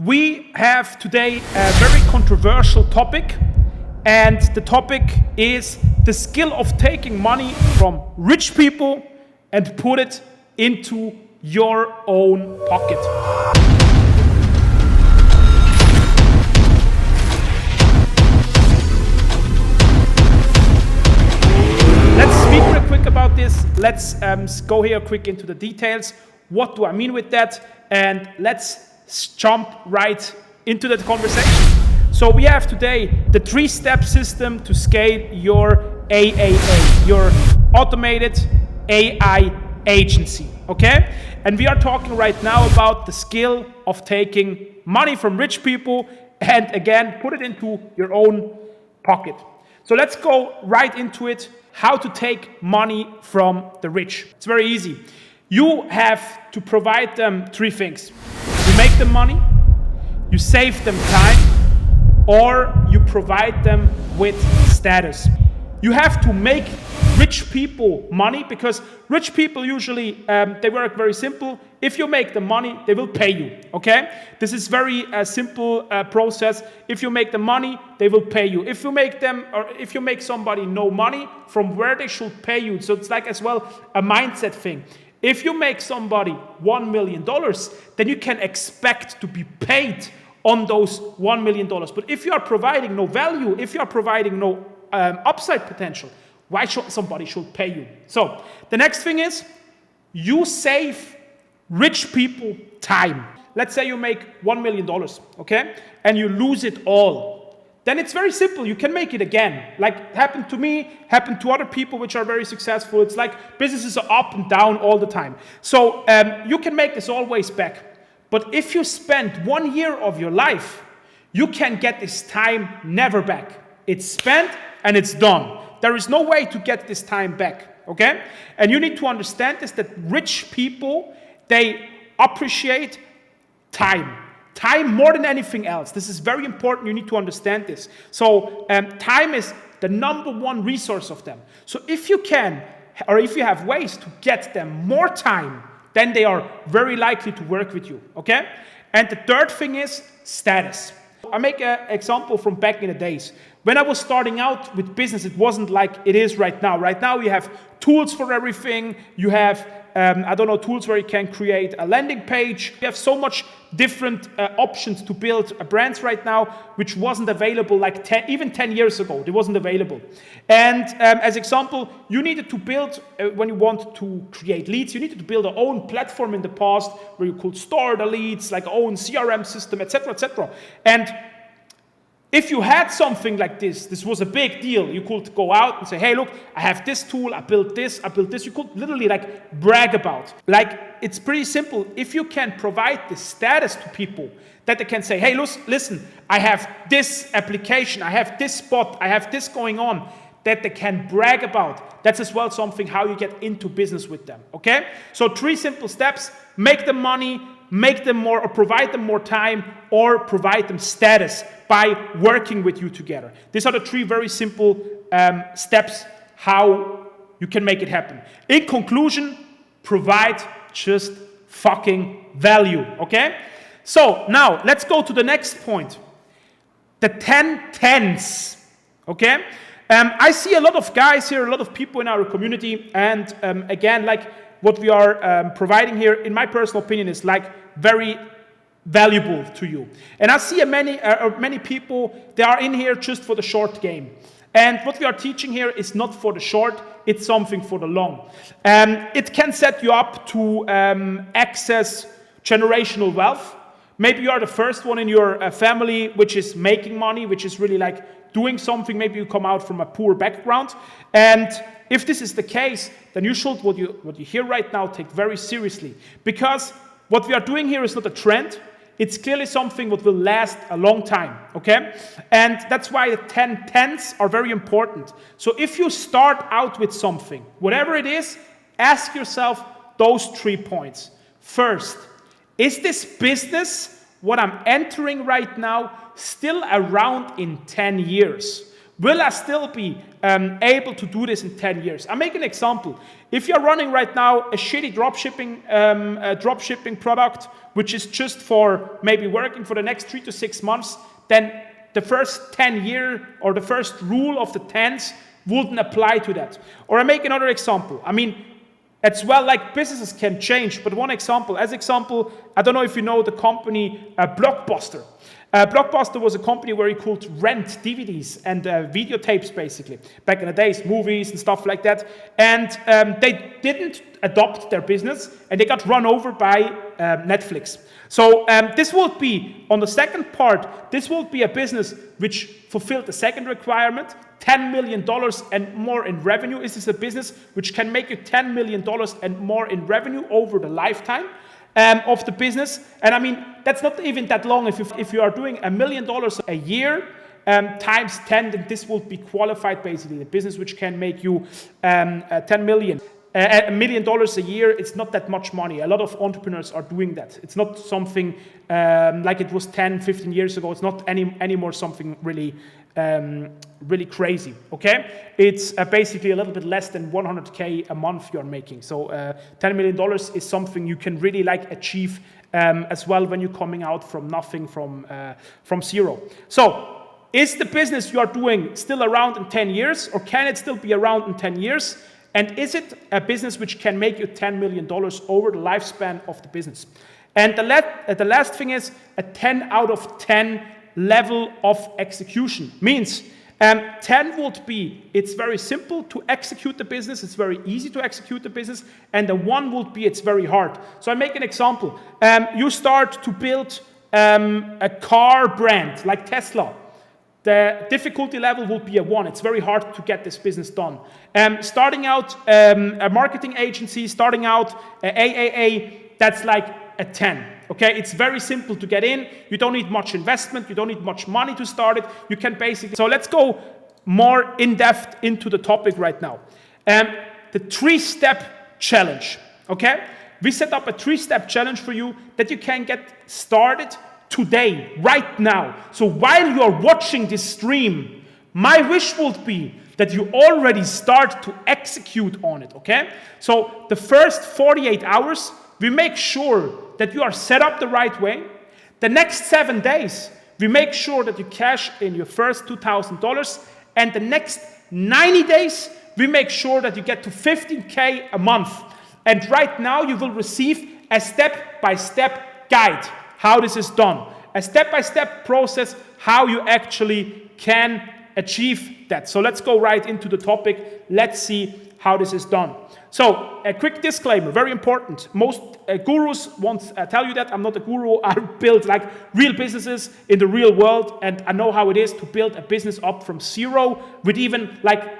We have today a very controversial topic, and the topic is the skill of taking money from rich people and put it into your own pocket. Let's speak real quick about this. Let's go here quick into the details. What do I mean with that? And let's jump right into that conversation. So we have today the 3-step system to scale your AAA, your automated AI agency, okay? And we are talking right now about the skill of taking money from rich people and again, put it into your own pocket. So let's go right into it, how to take money from the rich. It's very easy. You have to provide them 3 things. You make them money, you save them time, or you provide them with status. You have to make rich people money because rich people usually, they work very simple. If you make them money, they will pay you, okay? This is very simple process. If you make them money, they will pay you. If you make them, or if you make somebody no money from where they should pay you, so it's like as well a mindset thing. If you make somebody $1 million, then you can expect to be paid on those $1 million. But if you are providing no value, if you are providing no upside potential, why should somebody pay you? So the next thing is you save rich people time. Let's say you make $1 million, okay? And you lose it all. Then it's very simple. You can make it again. Like happened to me, happened to other people which are very successful. It's like businesses are up and down all the time. So you can make this always back. But if you spend 1 year of your life, you can get this time never back. It's spent and it's done. There is no way to get this time back, okay? And you need to understand this, that rich people, they appreciate time. Time more than anything else. This is very important. You need to understand this. So time is the #1 resource of them. So if you can, or if you have ways to get them more time, then they are very likely to work with you, okay? And the third thing is status. I make an example from back in the days. When I was starting out with business, it wasn't like it is right now. Right now, you have tools for everything. You have, tools where you can create a landing page. You have so much different options to build brands right now, which wasn't available like even 10 years ago. It wasn't available. And as example, you needed to build, when you want to create leads, you needed to build your own platform in the past where you could store the leads, like own CRM system, etc., etc. And if you had something like this was a big deal. You could go out and say, hey, look, I have this tool, I built this. You could literally like brag about. Like, it's pretty simple. If you can provide the status to people that they can say, hey, listen, I have this application, I have this spot, I have this going on, that they can brag about. That's as well something how you get into business with them, okay? So 3 simple steps: make them money, make them more, or provide them more time, or provide them status by working with you together. These are the 3 very simple steps how you can make it happen. In conclusion, provide just fucking value, okay? So now let's go to the next point. The 10 tens, okay? I see a lot of guys here, a lot of people in our community, and again, like what we are providing here, in my personal opinion, is like very valuable to you. And I see many people, they are in here just for the short game. And what we are teaching here is not for the short, it's something for the long. It can set you up to access generational wealth. Maybe you are the first one in your family which is making money, which is really like doing something. Maybe you come out from a poor background. And if this is the case, then you should, what you hear right now, take very seriously. Because what we are doing here is not a trend. It's clearly something that will last a long time, okay? And that's why the 10 tens are very important. So if you start out with something, whatever it is, ask yourself those 3 points. First, is this business, what I'm entering right now, still around in 10 years? Will I still be able to do this in 10 years? I'll make an example. If you're running right now a shitty dropshipping product, which is just for maybe working for the next 3 to 6 months, then the first 10 year or the first rule of the 10s wouldn't apply to that. Or I make another example. I mean, as well, like businesses can change, but one example, I don't know if you know the company Blockbuster. Blockbuster was a company where you could rent DVDs and videotapes, basically, back in the days, movies and stuff like that. And they didn't adopt their business, and they got run over by Netflix. So this would be, on the second part, this would be a business which fulfilled the second requirement, $10 million and more in revenue. Is this a business which can make you $10 million and more in revenue over the lifetime of the business? And I mean, that's not even that long. If you are doing $1 million a year times 10, then this will be qualified, basically, the business which can make you $1 million a year. It's not that much money. A lot of entrepreneurs are doing that. It's not something like it was 10, 15 years ago. It's not anymore something really crazy, okay? It's basically a little bit less than 100K a month you're making. So $10 million is something you can really achieve as well when you're coming out from nothing, from zero. So is the business you are doing still around in 10 years, or can it still be around in 10 years? And is it a business which can make you $10 million over the lifespan of the business? And the last thing is a 10 out of 10 level of execution. Means 10 would be, it's very simple to execute the business, it's very easy to execute the business, and the 1 would be, it's very hard. So I make an example. You start to build a car brand like Tesla. The difficulty level will be a 1. It's very hard to get this business done. Starting out a marketing agency, starting out AAA, that's like a 10. Okay, it's very simple to get in. You don't need much investment. You don't need much money to start it. You can basically... So let's go more in depth into the topic right now. The 3-step challenge. Okay, we set up a 3-step challenge for you that you can get started today, right now. So while you are watching this stream, my wish would be that you already start to execute on it, okay? So the first 48 hours, we make sure that you are set up the right way. The next 7 days, we make sure that you cash in your first $2,000. And the next 90 days, we make sure that you get to 15K a month. And right now, you will receive a step-by-step guide how this is done. A step-by-step process how you actually can achieve that. So let's go right into the topic. Let's see how this is done. So a quick disclaimer, very important. Most gurus won't tell you that. I'm not a guru. I build real businesses in the real world, and I know how it is to build a business up from zero with even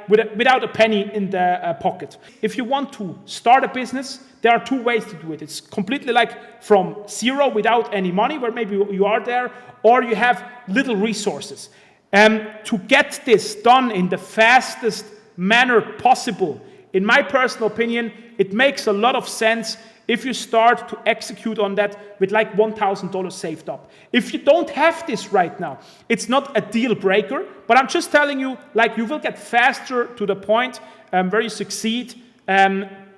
without a penny in the pocket. If you want to start a business, there are 2 ways to do it. It's completely from zero without any money, where maybe you are there, or you have little resources. To get this done in the fastest manner possible, in my personal opinion, it makes a lot of sense if you start to execute on that with $1,000 saved up. If you don't have this right now, it's not a deal breaker, but I'm just telling you, you will get faster to the point where you succeed,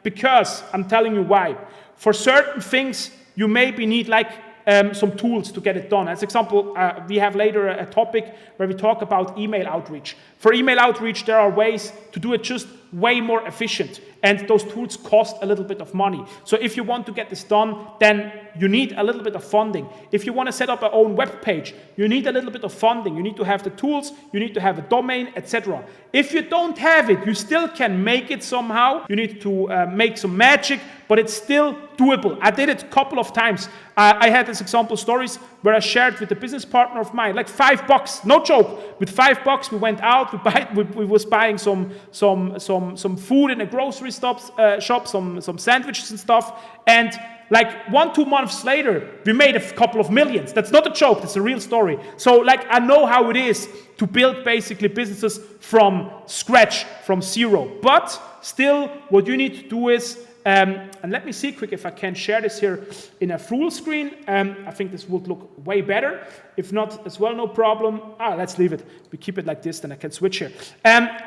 because I'm telling you why. For certain things, you maybe need some tools to get it done. As example, we have later a topic where we talk about email outreach. For email outreach, there are ways to do it just way more efficient, and those tools cost a little bit of money. So if you want to get this done, then you need a little bit of funding. If you want to set up your own web page, you need a little bit of funding. You need to have the tools, you need to have a domain, etc. If you don't have it, you still can make it somehow. You need to make some magic, but it's still doable. I did it a couple of times. I had this example stories where I shared with a business partner of mine, $5, no joke. With $5, we went out, we was buying some food in a grocery shop, some sandwiches and stuff, and 1-2 months later, we made a couple of millions. That's not a joke, that's a real story. So I know how it is to build basically businesses from scratch, from zero. But still, what you need to do is and let me see quick if I can share this here in a full screen. I think this would look way better. If not, as well, no problem. Let's leave it. We keep it like this, then I can switch here.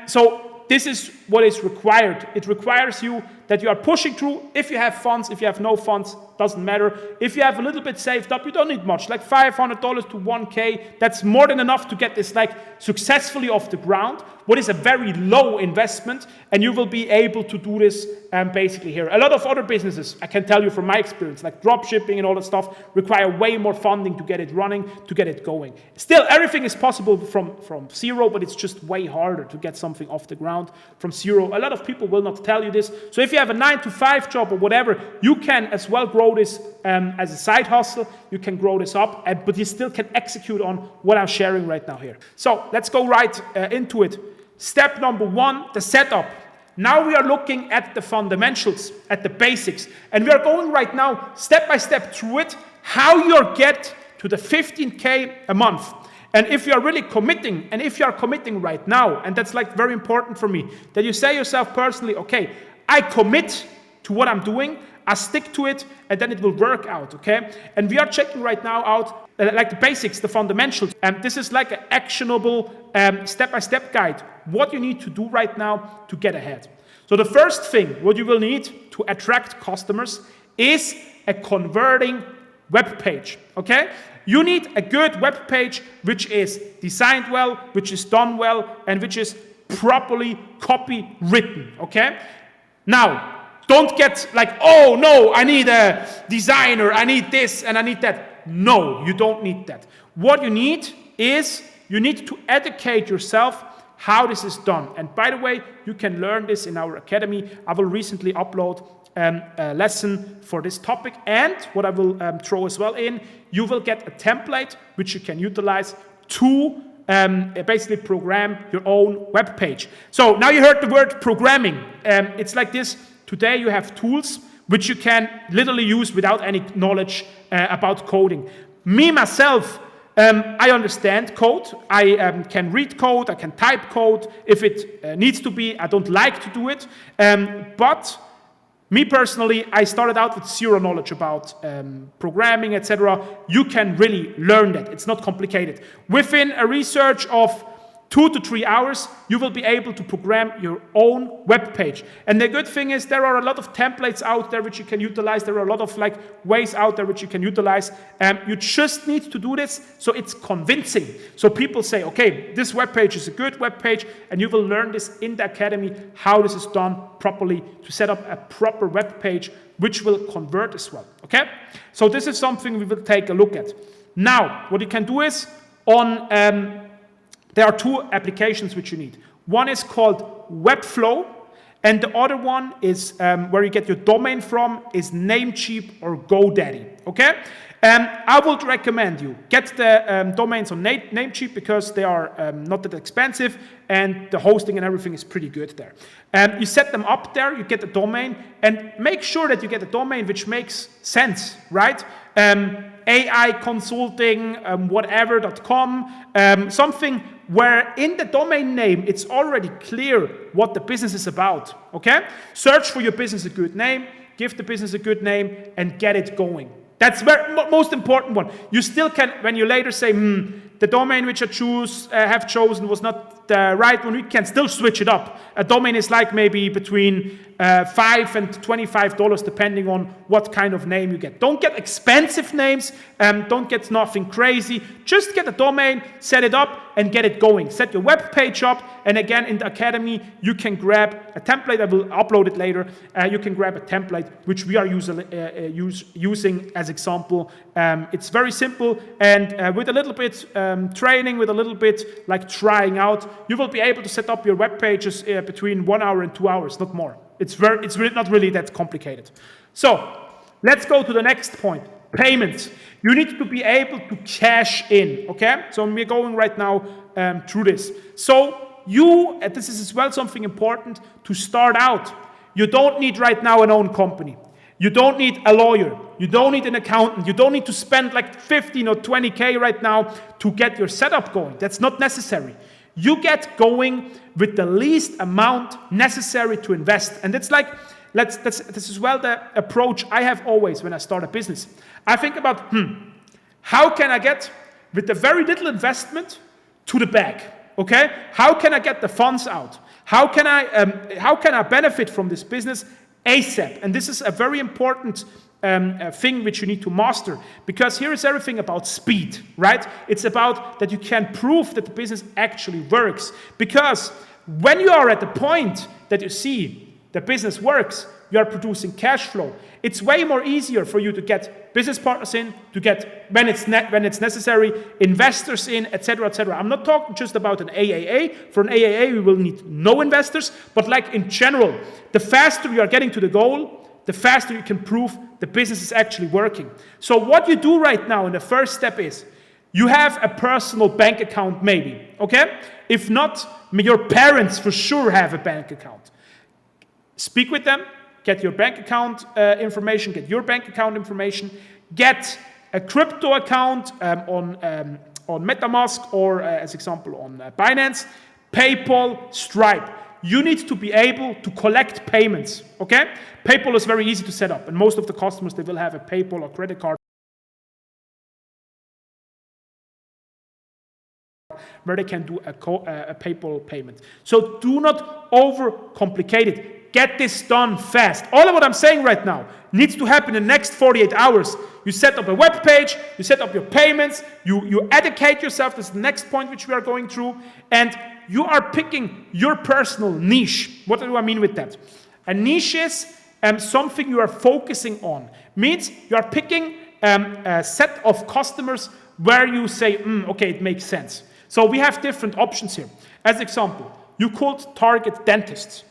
So this is what is required. It requires you that you are pushing through. If you have funds, if you have no funds, doesn't matter. If you have a little bit saved up, you don't need much, like $500 to $1K. That's more than enough to get this like successfully off the ground. What is a very low investment, and you will be able to do this basically here. A lot of other businesses, I can tell you from my experience, like drop shipping and all that stuff, require way more funding to get it running, to get it going. Still, everything is possible from zero, but it's just way harder to get something off the ground from zero. A lot of people will not tell you this. So if you have a 9-to-5 job or whatever, you can as well grow this as a side hustle. You can grow this up, but you still can execute on what I'm sharing right now here. So let's go right into it. Step number 1, the setup. Now we are looking at the fundamentals, at the basics, and we are going right now step by step through it, how you get to the 15K a month. And if you are really committing, and if you are committing right now, and that's like very important for me, that you say yourself personally, okay, I commit to what I'm doing, I stick to it, and then it will work out, okay? And we are checking right now out like the basics, the fundamentals. And this is like an actionable step-by-step guide, what you need to do right now to get ahead. So the first thing, what you will need to attract customers is a converting web page, okay? You need a good web page which is designed well, which is done well, and which is properly copywritten, okay? Now, don't get like, oh no, I need a designer, I need this and I need that. No, you don't need that. What you need is, you need to educate yourself how this is done. And by the way, you can learn this in our academy. I will recently upload a lesson for this topic. And what I will throw as well in, you will get a template which you can utilize to basically program your own web page. So now you heard the word programming. It's like this. Today you have tools which you can literally use without any knowledge about coding. Me, myself, I understand code. I can read code. I can type code if it needs to be. I don't like to do it. But me personally, I started out with zero knowledge about programming, etc. You can really learn that. It's not complicated. Within a research of 2 to 3 hours, you will be able to program your own web page. And the good thing is there are a lot of templates out there which you can utilize. There are a lot of like ways out there which you can utilize. You just need to do this so it's convincing. So people say, okay, this web page is a good web page, and you will learn this in the academy, how this is done properly to set up a proper web page which will convert as well. Okay? So this is something we will take a look at. Now, what you can do is there are 2 applications which you need. One is called Webflow, and the other one is where you get your domain from is Namecheap or GoDaddy, okay? I would recommend you get the domains on Namecheap because they are not that expensive and the hosting and everything is pretty good there. You set them up there, you get the domain, and make sure that you get a domain which makes sense, right? AI consulting, whatever.com, something where in the domain name it's already clear what the business is about, okay? Search for your business a good name, give the business a good name, and get it going. That's the most important one. You still can, when you later say, the domain which I have chosen was not the right one, we can still switch it up. A domain is like maybe between $5 and $25 depending on what kind of name you get. Don't get expensive names, don't get nothing crazy. Just get a domain, set it up, and get it going. Set your web page up, and again in the academy you can grab a template. I will upload it later. You can grab a template which we are using as example. It's very simple, and with a little bit training, with a little bit like trying out, you will be able to set up your web pages between 1 hour and 2 hours, not more. It's really not really that complicated. So let's go to the next point. Payments. You need to be able to cash in, okay? So we're going right now through this. So this is as well something important to start out. You don't need right now an own company. You don't need a lawyer. You don't need an accountant. You don't need to spend like 15 or 20K right now to get your setup going. That's not necessary. You get going with the least amount necessary to invest. And it's like This is well the approach I have always when I start a business. I think about, how can I get with a very little investment to the bag? Okay, how can I get the funds out? How can I benefit from this business ASAP? And this is a very important thing which you need to master, because here is everything about speed, right? It's about that you can prove that the business actually works. Because when you are at the point that you see the business works, you are producing cash flow, it's way more easier for you to get business partners in, to get, when it's necessary, investors in, etc., etc. I'm not talking just about an AAA. For an AAA, we will need no investors, but like in general, the faster you are getting to the goal, the faster you can prove the business is actually working. So what you do right now in the first step is, you have a personal bank account maybe, okay? If not, your parents for sure have a bank account. Speak with them, get your bank account information, get a crypto account on MetaMask, or as example on Binance, PayPal, Stripe. You need to be able to collect payments, okay? PayPal is very easy to set up, and most of the customers, they will have a PayPal or credit card where they can do a PayPal payment. So do not overcomplicate it. Get this done fast. All of what I'm saying right now needs to happen in the next 48 hours. You set up a web page, you set up your payments, you educate yourself. This is the next point which we are going through. And you are picking your personal niche. What do I mean with that? A niche is something you are focusing on. Means you are picking a set of customers where you say, okay, it makes sense. So we have different options here. As example, you could target dentists,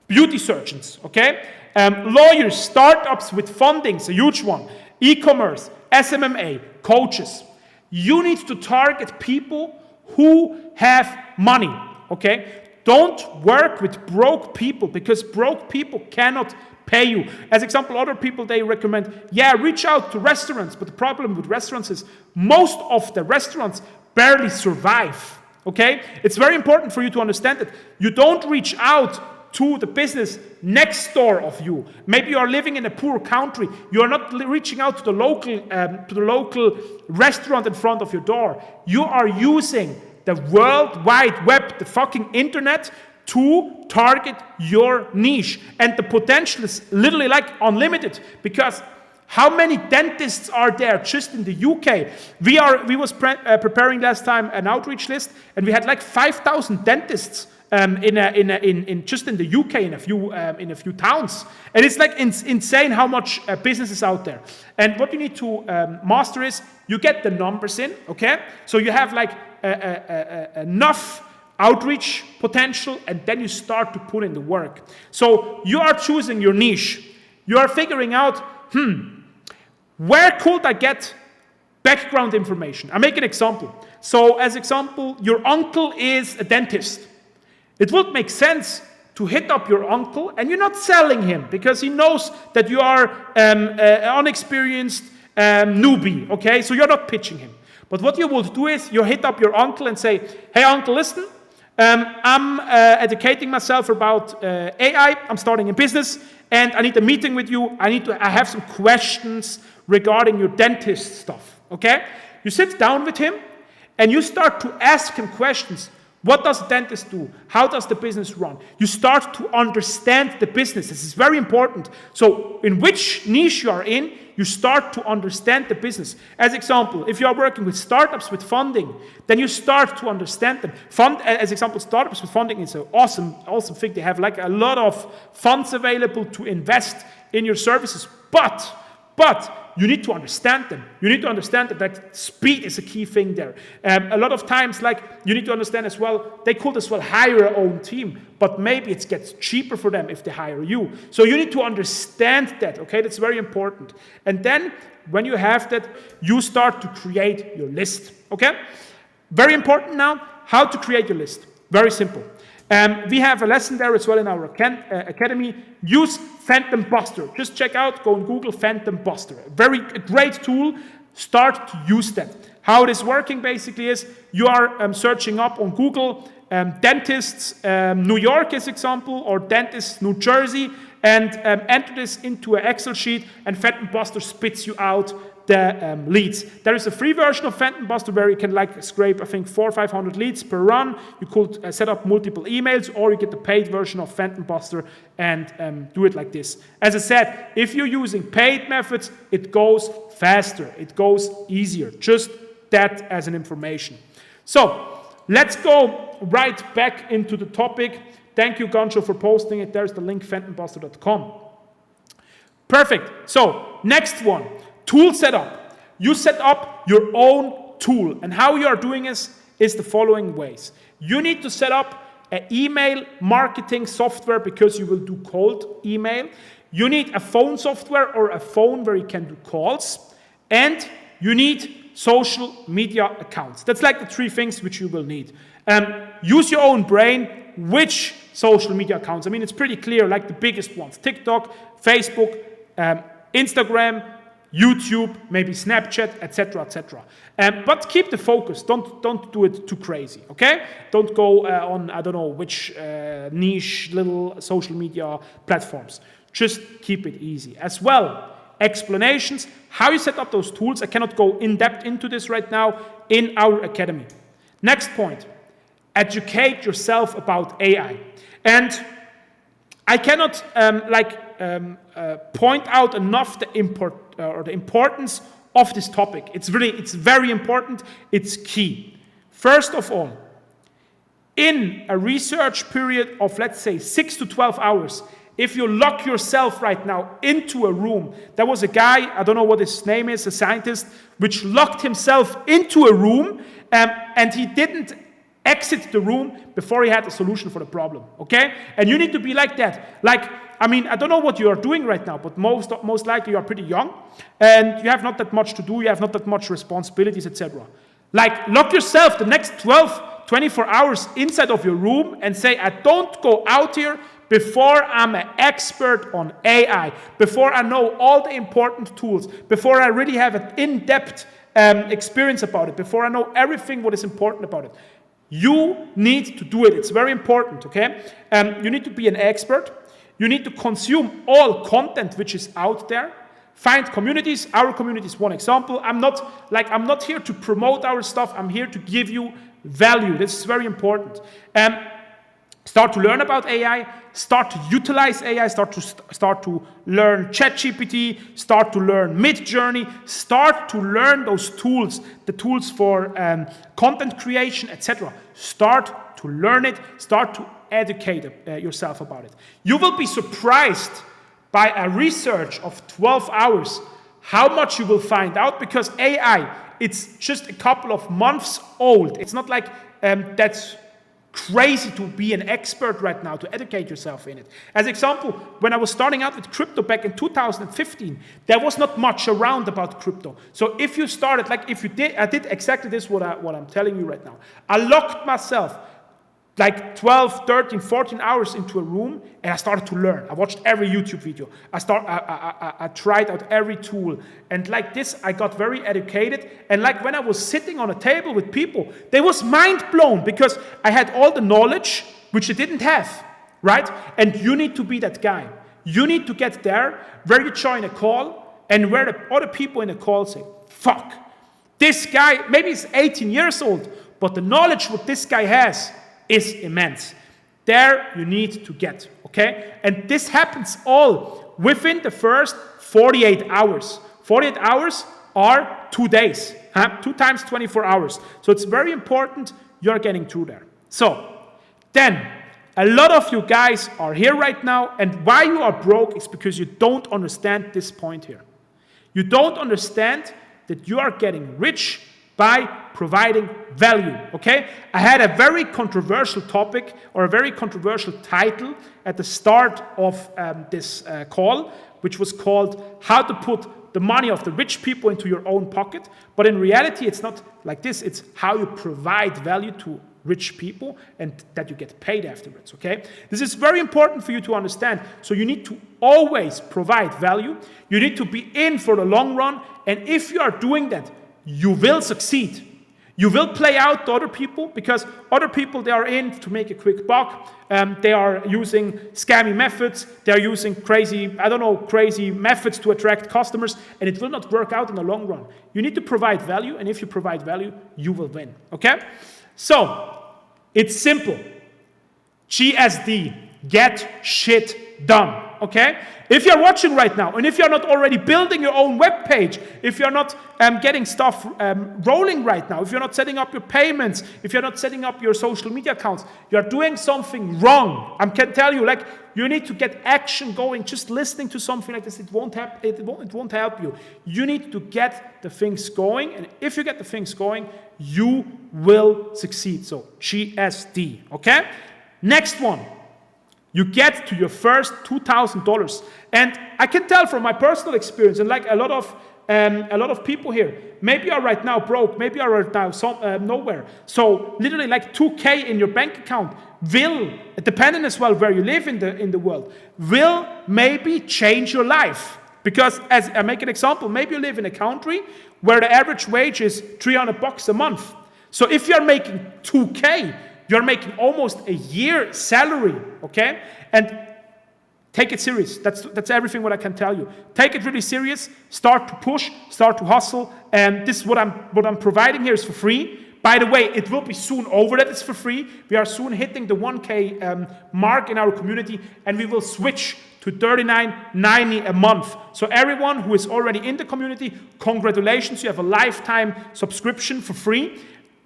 beauty surgeons, okay? Lawyers, startups with funding, it's a huge one. E-commerce, SMMA, coaches. You need to target people who have money, okay? Don't work with broke people, because broke people cannot pay you. As example, other people, they recommend, reach out to restaurants. But the problem with restaurants is most of the restaurants barely survive, okay? It's very important for you to understand that you don't reach out to the business next door of you. Maybe you are living in a poor country. You are not reaching out to the local restaurant in front of your door. You are using the World Wide Web, the fucking internet, to target your niche. And the potential is literally like unlimited, because how many dentists are there just in the UK? We was preparing last time an outreach list, and we had like 5,000 dentists in just in the UK in a few towns, and it's like insane how much business is out there. And what you need to master is you get the numbers in, okay? So you have like enough outreach potential, and then you start to put in the work. So you are choosing your niche. You are figuring out, where could I get background information? I make an example. So as example, your uncle is a dentist. It would make sense to hit up your uncle, and you're not selling him because he knows that you are an unexperienced newbie, okay? So you're not pitching him. But what you will do is you hit up your uncle and say, hey uncle, listen, I'm educating myself about AI, I'm starting a business, and I need a meeting with you. I have some questions regarding your dentist stuff, okay? You sit down with him and you start to ask him questions. What does a dentist do? How does the business run? You start to understand the business. This is very important. So in which niche you are in, you start to understand the business. As example, if you are working with startups with funding, then you start to understand them. As example, startups with funding is an awesome thing. They have like a lot of funds available to invest in your services. But you need to understand them. You need to understand that speed is a key thing there. A lot of times, like, you need to understand as well, they could as well hire their own team, but maybe it gets cheaper for them if they hire you. So you need to understand that, okay? That's very important. And then, when you have that, you start to create your list, okay? Very important now, how to create your list. Very simple. We have a lesson there as well in our academy. Use Phantom Buster. Just check out, go on Google Phantom Buster. A great tool. Start to use that. How it is working basically is you are searching up on Google dentists New York as example, or dentists New Jersey, and enter this into an Excel sheet, and Phantom Buster spits you out the leads. There is a free version of Phantom Buster where you can scrape, I think, 400 or 500 leads per run. You could set up multiple emails, or you get the paid version of Phantom Buster and do it like this. As I said, if you're using paid methods, it goes faster, it goes easier. Just that as an information. So let's go right back into the topic. Thank you, Gancho, for posting it. There's the link, phantombuster.com. Perfect. So next one. Tool setup. You set up your own tool. And how you are doing this is the following ways. You need to set up an email marketing software because you will do cold email. You need a phone software or a phone where you can do calls. And you need social media accounts. That's like the three things which you will need. Use your own brain. Which social media accounts? I mean, it's pretty clear, like the biggest ones. TikTok, Facebook, Instagram, YouTube, maybe Snapchat, etc., etc. But keep the focus. Don't do it too crazy, okay? Don't go on, I don't know, which niche little social media platforms. Just keep it easy. As well, explanations, how you set up those tools. I cannot go in depth into this right now in our academy. Next point, educate yourself about AI. And I cannot point out enough the importance of this topic. It's very important. It's key. First of all, in a research period of, let's say, 6 to 12 hours, if you lock yourself right now into a room, there was a guy, I don't know what his name is, a scientist, which locked himself into a room and he didn't exit the room before he had a solution for the problem, okay? And you need to be like that. I don't know what you are doing right now, but most likely you are pretty young and you have not that much to do, you have not that much responsibilities, etc. Lock yourself the next 12, 24 hours inside of your room and say, I don't go out here before I'm an expert on AI, before I know all the important tools, before I really have an in-depth experience about it, before I know everything what is important about it. You need to do it. It's very important, okay? You need to be an expert. You need to consume all content which is out there. Find communities. Our community is one example. I'm not here to promote our stuff. I'm here to give you value. This is very important. Start to learn about AI. Start to utilize AI. Start to learn ChatGPT. Start to learn Midjourney. Start to learn those tools, the tools for content creation, etc. Start to learn it. Start to educate yourself about it. You will be surprised by a research of 12 hours how much you will find out, because AI, it's just a couple of months old. It's not like that's crazy to be an expert right now, to educate yourself in it. As example, when I was starting out with crypto back in 2015, there was not much around about crypto. So if you started, I did exactly this, what I'm telling you right now. I locked myself 12, 13, 14 hours into a room, and I started to learn. I watched every YouTube video. I tried out every tool. And like this, I got very educated. And like when I was sitting on a table with people, they was mind blown because I had all the knowledge which they didn't have, right? And you need to be that guy. You need to get there where you join a call and where the other people in the call say, fuck, this guy, maybe he's 18 years old, but the knowledge what this guy has is immense. There you need to get, okay? And this happens all within the first 48 hours. 48 hours are 2 days, 2 times 24 hours. So it's very important you're getting through there. So then, a lot of you guys are here right now, and why you are broke is because you don't understand this point here. You don't understand that you are getting rich by providing value, okay? I had a very controversial topic or a very controversial title at the start of this call, which was called How to Put the Money of the Rich People into Your Own Pocket. But in reality, it's not like this. It's how you provide value to rich people and that you get paid afterwards, okay? This is very important for you to understand. So you need to always provide value. You need to be in for the long run. And if you are doing that, you will succeed. You will play out to other people because other people, they are in to make a quick buck. They are using scammy methods. They are using crazy methods to attract customers, and it will not work out in the long run. You need to provide value, and if you provide value, you will win, okay? So, it's simple. GSD, get shit done, okay? If you're watching right now, and if you're not already building your own web page, if you're not getting stuff rolling right now, if you're not setting up your payments, if you're not setting up your social media accounts, you're doing something wrong. I can tell you, like, you need to get action going. Just listening to something like this, it won't help you. You need to get the things going, and if you get the things going, you will succeed. So, GSD, okay? Next one. You get to your first $2,000. And I can tell from my personal experience, and like a lot of people here, maybe you're right now broke, maybe you're right now nowhere. So literally like $2K in your bank account will, depending as well where you live in the world, will maybe change your life. Because as I make an example, maybe you live in a country where the average wage is $300 a month. So if you're making 2K, you're making almost a year salary, okay? And take it serious. That's everything what I can tell you. Take it really serious. Start to push. Start to hustle. And this is what I'm providing here is for free. By the way, it will be soon over that it's for free. We are soon hitting the 1K mark in our community, and we will switch to $39.90 a month. So everyone who is already in the community, congratulations. You have a lifetime subscription for free.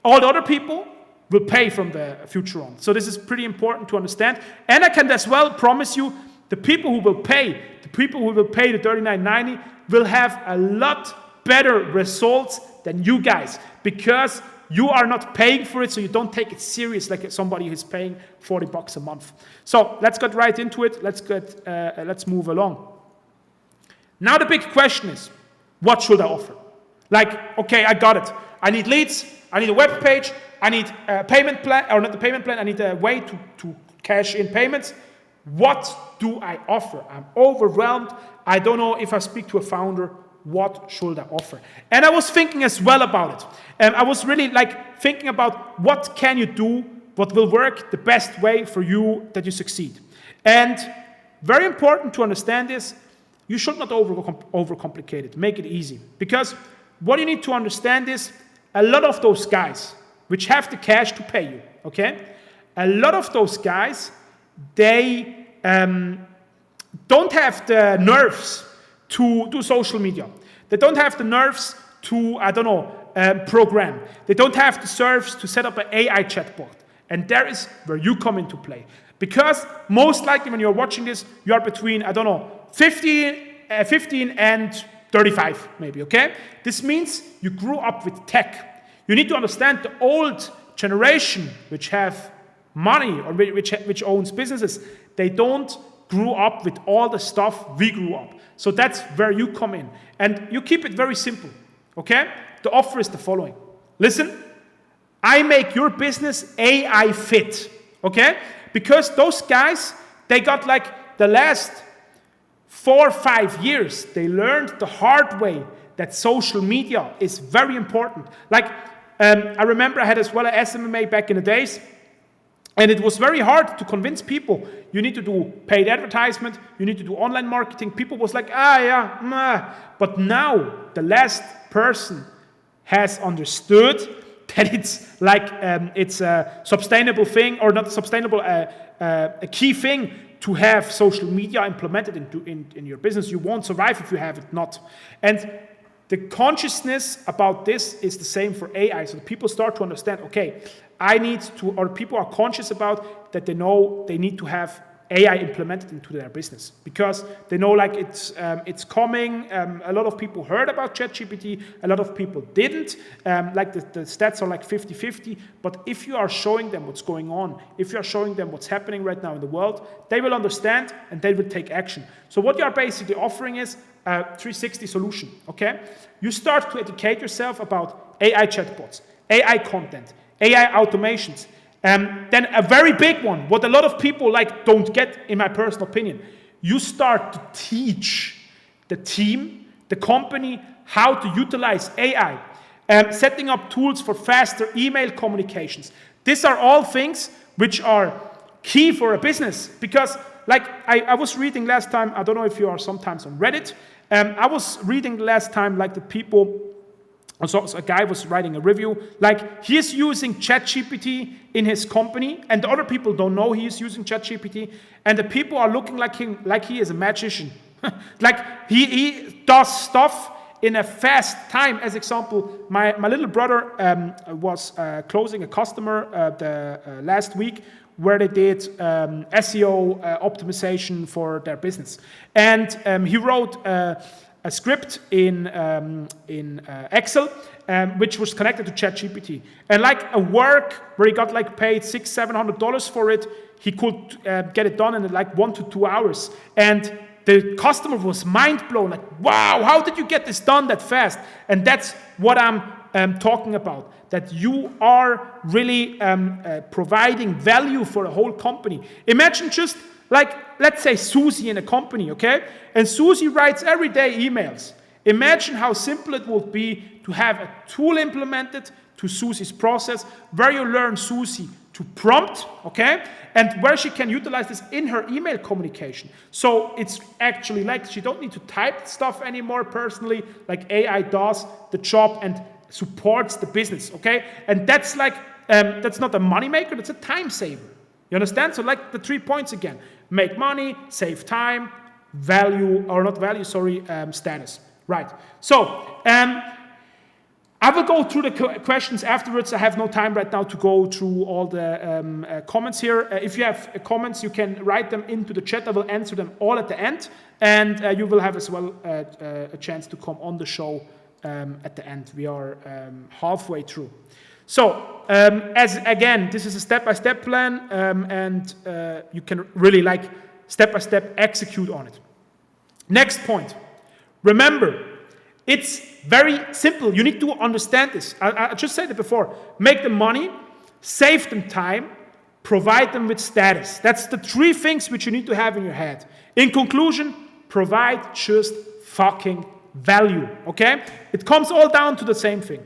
All the other people will pay from the future on. So this is pretty important to understand. And I can as well promise you, the people who will pay the $39.90 will have a lot better results than you guys, because you are not paying for it, so you don't take it serious like somebody who's paying $40 a month. So let's get right into it. Let's move along. Now the big question is, what should I offer? Like, okay, I got it. I need leads. I need a web page. I need a payment plan, or not the payment plan. I need a way to cash in payments. What do I offer? I'm overwhelmed. I don't know if I speak to a founder. What should I offer? And I was thinking as well about it. And I was really like thinking about what can you do, what will work the best way for you that you succeed. And very important to understand is you should not overcomplicate it. Make it easy. Because what you need to understand is a lot of those guys which have the cash to pay you, okay? A lot of those guys, they don't have the nerves to do social media. They don't have the nerves to, program. They don't have the nerves to set up an AI chatbot. And there is where you come into play. Because most likely when you're watching this, you are between, 15 and 35 maybe, okay? This means you grew up with tech. You need to understand the old generation which have money or which owns businesses, they don't grew up with all the stuff we grew up. So that's where you come in. And you keep it very simple, okay? The offer is the following. Listen, I make your business AI fit, okay? Because those guys, they got like the last 4 or 5 years, they learned the hard way that social media is very important. Like, I remember I had as well an SMMA back in the days, and it was very hard to convince people. You need to do paid advertisement, you need to do online marketing. People was like, But now the last person has understood that it's like, it's a sustainable thing, or not sustainable, a key thing to have social media implemented in your business. You won't survive if you have it not. And the consciousness about this is the same for AI. So people start to understand, okay, people are conscious about that. They know they need to have AI implemented into their business because they know like it's coming. A lot of people heard about ChatGPT. A lot of people didn't. Like the stats are like 50-50. But if you are showing them what's going on, if you are showing them what's happening right now in the world, they will understand and they will take action. So what you are basically offering is a 360 solution, okay? You start to educate yourself about AI chatbots, AI content, AI automations. Then a very big one, what a lot of people like don't get, in my personal opinion, you start to teach the team, the company, how to utilize AI. setting up tools for faster email communications. These are all things which are key for a business, because like I was reading last time, I don't know if you are sometimes on Reddit, I was reading last time like the people, so a guy was writing a review, like he is using ChatGPT in his company, and the other people don't know he is using ChatGPT, and the people are looking like him, like he is a magician. Like he does stuff in a fast time. As example, my little brother was closing a customer last week where they did SEO optimization for their business. And he wrote a script in Excel, which was connected to ChatGPT. And like a work where he got like paid $600-700 for it, he could get it done in like 1 to 2 hours. And the customer was mind blown, like, wow, how did you get this done that fast? And that's what I'm talking about, that you are really providing value for a whole company. Imagine just like, let's say Susie in a company, okay? And Susie writes every day emails. Imagine how simple it would be to have a tool implemented to Susie's process where you learn Susie to prompt, okay? And where she can utilize this in her email communication. So it's actually like she don't need to type stuff anymore personally, like AI does the job and supports the business, okay? And that's like, that's not a money maker, that's a time saver. You understand? So like the 3 points again: make money, save time, value, or not value, sorry, status. Right. So, I will go through the questions afterwards. I have no time right now to go through all the comments here. If you have comments, you can write them into the chat. I will answer them all at the end. And you will have as well a chance to come on the show at the end. We are halfway through. So, as again, this is a step-by-step plan, and you can really like step-by-step execute on it. Next point. Remember, it's very simple. You need to understand this. I just said it before. Make them money, save them time, provide them with status. That's the 3 things which you need to have in your head. In conclusion, provide just fucking value, okay? It comes all down to the same thing.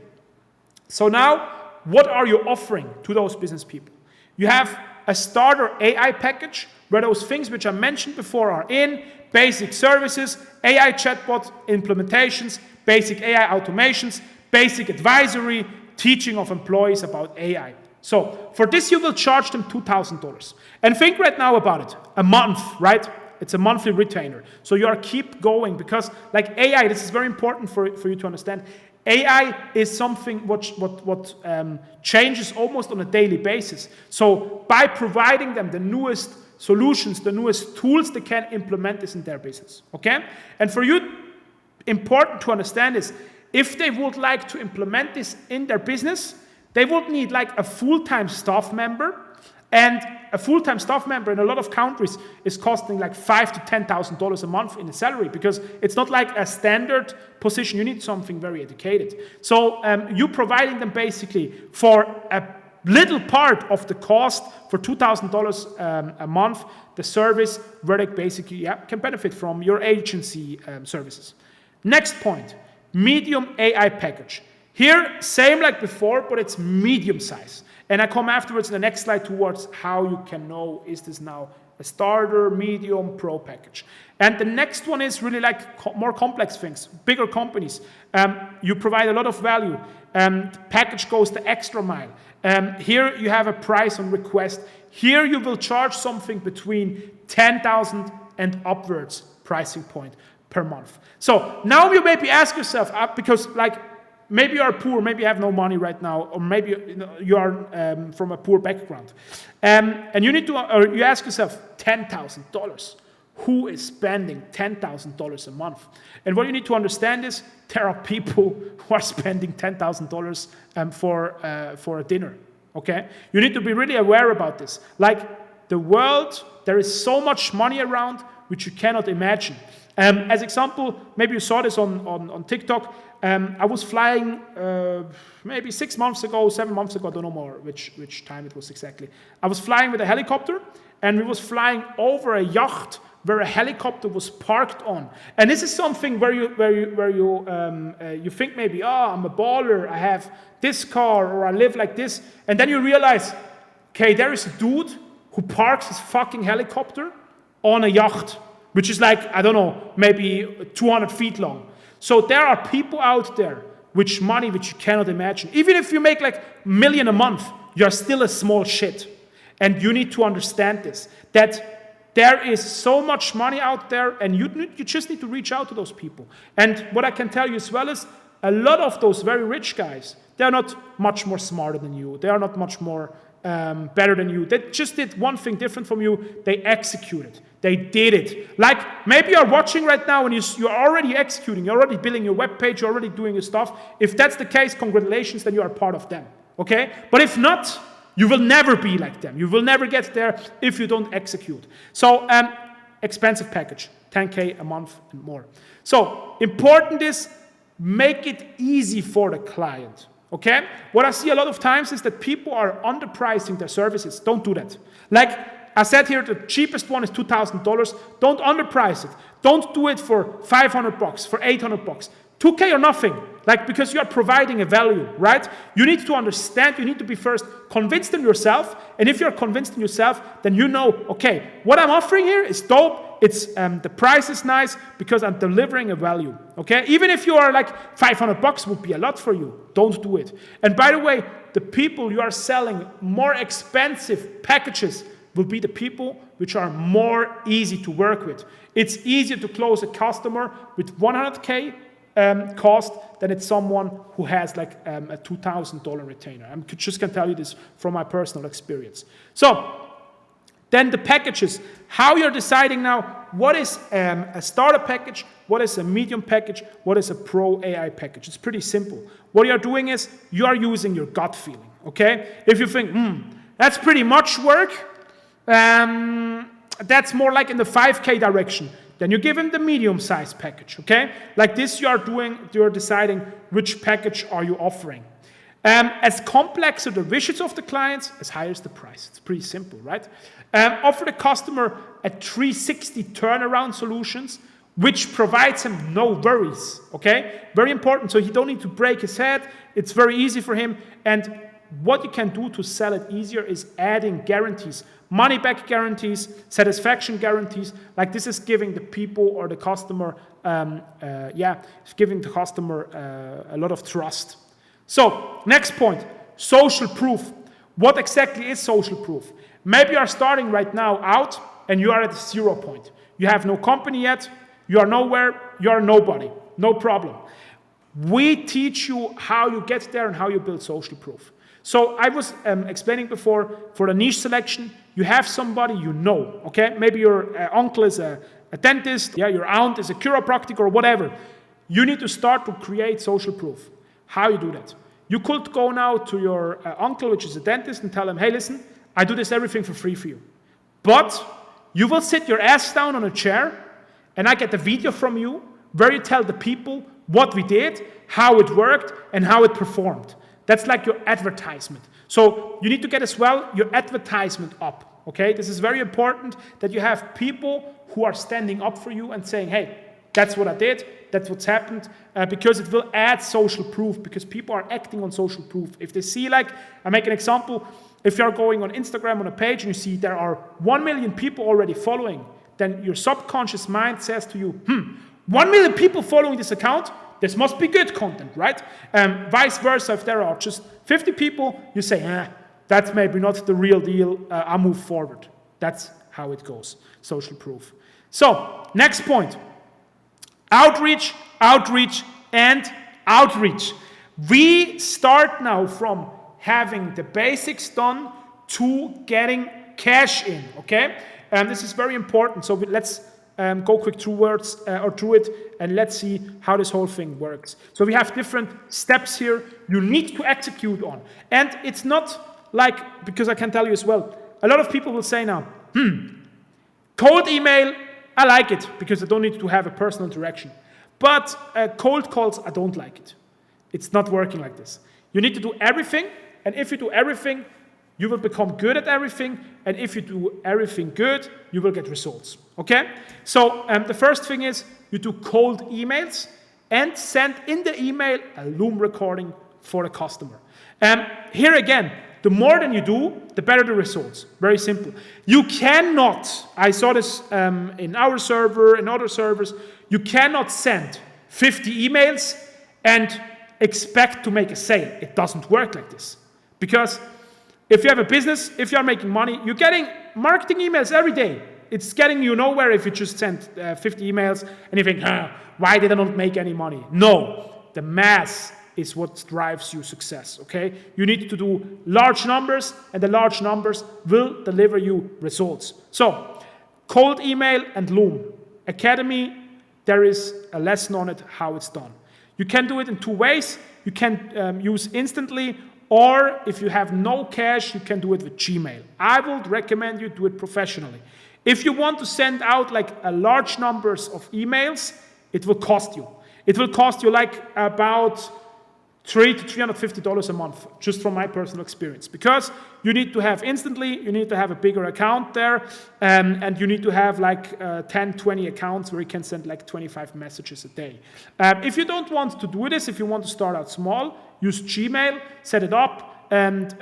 So now, what are you offering to those business people? You have a starter AI package where those things which I mentioned before are in: basic services, AI chatbot implementations, basic AI automations, basic advisory, teaching of employees about AI. So for this, you will charge them $2,000. And think right now about it. A month, right? It's a monthly retainer. So you are keep going, because like AI, this is very important for you to understand. AI is something what changes almost on a daily basis. So by providing them the newest solutions, the newest tools, they can implement this in their business, okay? And for you, important to understand is, if they would like to implement this in their business, they would need like a full-time staff member, and a full-time staff member in a lot of countries is costing like $5,000 to $10,000 a month in a salary, because it's not like a standard position. You need something very educated. So you providing them basically for a little part of the cost, for $2,000 a month, the service where they basically can benefit from your agency services. Next point, medium AI package. Here, same like before, but it's medium size. And I come afterwards in the next slide towards how you can know, is this now a starter, medium, pro package. And the next one is really like more complex things, bigger companies. You provide a lot of value. Package goes the extra mile. Here you have a price on request. Here you will charge something between 10,000 and upwards pricing point per month. So now you maybe ask yourself, because like maybe you are poor, maybe you have no money right now, or maybe you are from a poor background, and you need to, or you ask yourself, $10,000. Who is spending $10,000 a month? And what you need to understand is there are people who are spending $10,000 for a dinner. Okay, you need to be really aware about this. Like the world, there is so much money around which you cannot imagine. As example, maybe you saw this on TikTok. I was flying maybe 6 months ago, 7 months ago, I don't know more which time it was exactly. I was flying with a helicopter, and we was flying over a yacht where a helicopter was parked on. And this is something where you think maybe, I'm a baller, I have this car, or I live like this. And then you realize, okay, there is a dude who parks his fucking helicopter on a yacht, which is like, I don't know, maybe 200 feet long. So there are people out there which money which you cannot imagine. Even if you make like $1 million a month, you're still a small shit. And you need to understand this, that there is so much money out there, and you just need to reach out to those people. And what I can tell you as well is, a lot of those very rich guys, they're not much more smarter than you. They are not much more better than you. They just did one thing different from you. They executed. They did it. Like, maybe you're watching right now and you're already executing. You're already building your web page. You're already doing your stuff. If that's the case, congratulations, then you are part of them. Okay? But if not, you will never be like them. You will never get there if you don't execute. So, expensive package, 10K a month and more. So, important is make it easy for the client. Okay? What I see a lot of times is that people are underpricing their services. Don't do that. Like I said here, the cheapest one is $2,000. Don't underprice it. Don't do it for $500, for $800. $2K or nothing, like, because you are providing a value, right? You need to understand, you need to be first convinced in yourself, and if you're convinced in yourself, then you know, okay, what I'm offering here is dope, it's the price is nice, because I'm delivering a value, okay? Even if you are like $500 would be a lot for you, don't do it. And by the way, the people you are selling more expensive packages will be the people which are more easy to work with. It's easier to close a customer with 100K cost than it's someone who has like a $2,000 retainer. I just can tell you this from my personal experience. So then the packages, how you're deciding now what is a starter package, what is a medium package, what is a pro AI package. It's pretty simple. What you're doing is you are using your gut feeling, okay? If you think, that's pretty much work, that's more like in the 5K direction. Then you give him the medium-sized package, okay? Like this you're deciding which package are you offering. As complex are the wishes of the clients, as high is the price. It's pretty simple, right? Offer the customer a 360 turnaround solutions, which provides him no worries, okay? Very important, so he don't need to break his head. It's very easy for him. And what you can do to sell it easier is adding guarantees. Money-back guarantees, satisfaction guarantees, like this is giving the people or the customer, giving the customer a lot of trust. So, next point, social proof. What exactly is social proof? Maybe you are starting right now out and you are at 0 point. You have no company yet, you are nowhere, you are nobody, no problem. We teach you how you get there and how you build social proof. So I was explaining before, for the niche selection, you have somebody you know, okay? Maybe your uncle is a dentist, your aunt is a chiropractic or whatever. You need to start to create social proof. How you do that? You could go now to your uncle, which is a dentist, and tell him, hey, listen, I do this everything for free for you. But you will sit your ass down on a chair, and I get a video from you where you tell the people what we did, how it worked, and how it performed. That's like your advertisement. So you need to get as well your advertisement up, okay? This is very important that you have people who are standing up for you and saying, hey, that's what I did, that's what's happened, because it will add social proof, because people are acting on social proof. If they see, like, I make an example, if you're going on Instagram on a page and you see there are 1 million people already following, then your subconscious mind says to you, 1 million people following this account, this must be good content, right? Vice versa, if there are just 50 people, you say, that's maybe not the real deal, I'll move forward. That's how it goes, social proof. So, next point, outreach, outreach, and outreach. We start now from having the basics done to getting cash in, okay? And this is very important, so let's go quick through it, and let's see how this whole thing works. So we have different steps here you need to execute on. And it's not like, because I can tell you as well, a lot of people will say now, cold email, I like it, because I don't need to have a personal interaction. But cold calls, I don't like it. It's not working like this. You need to do everything, and if you do everything, You will become good at everything, and if you do everything good, you will get results, okay? So the first thing is you do cold emails and send in the email a Loom recording for the customer. Here again, the more than you do, the better the results. Very simple. You cannot, I saw this in our server, in other servers, you cannot send 50 emails and expect to make a sale. It doesn't work like this. Because if you have a business, if you're making money, you're getting marketing emails every day. It's getting you nowhere if you just send 50 emails and you think, why did I not make any money? No, the mass is what drives you success, okay? You need to do large numbers, and the large numbers will deliver you results. So, cold email and Loom. Academy, there is a lesson on it, how it's done. You can do it in two ways. You can use instantly, or if you have no cash, you can do it with Gmail. I would recommend you do it professionally. If you want to send out like a large numbers of emails, it will cost you. It will cost you like about $300 to $350 a month, just from my personal experience. Because you need to have instantly, you need to have a bigger account there, and you need to have like 10, 20 accounts where you can send like 25 messages a day. If you don't want to do this, if you want to start out small, use Gmail, set it up, and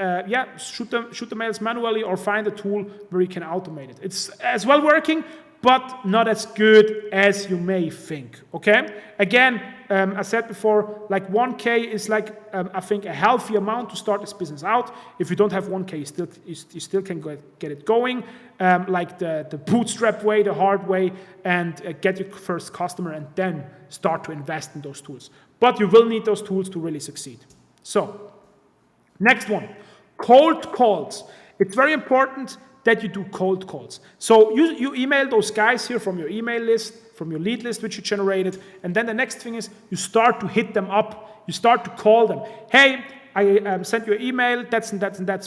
shoot the mails manually or find a tool where you can automate it. It's as well working, but not as good as you may think, okay? Again, I said before, like 1K is like, I think, a healthy amount to start this business out. If you don't have 1K, you still can get it going, like the bootstrap way, the hard way, and get your first customer and then start to invest in those tools. But you will need those tools to really succeed. So, next one, cold calls. It's very important that you do cold calls. So you email those guys here from your email list, from your lead list which you generated, and then the next thing is you start to hit them up. You start to call them. Hey, I sent you an email, that's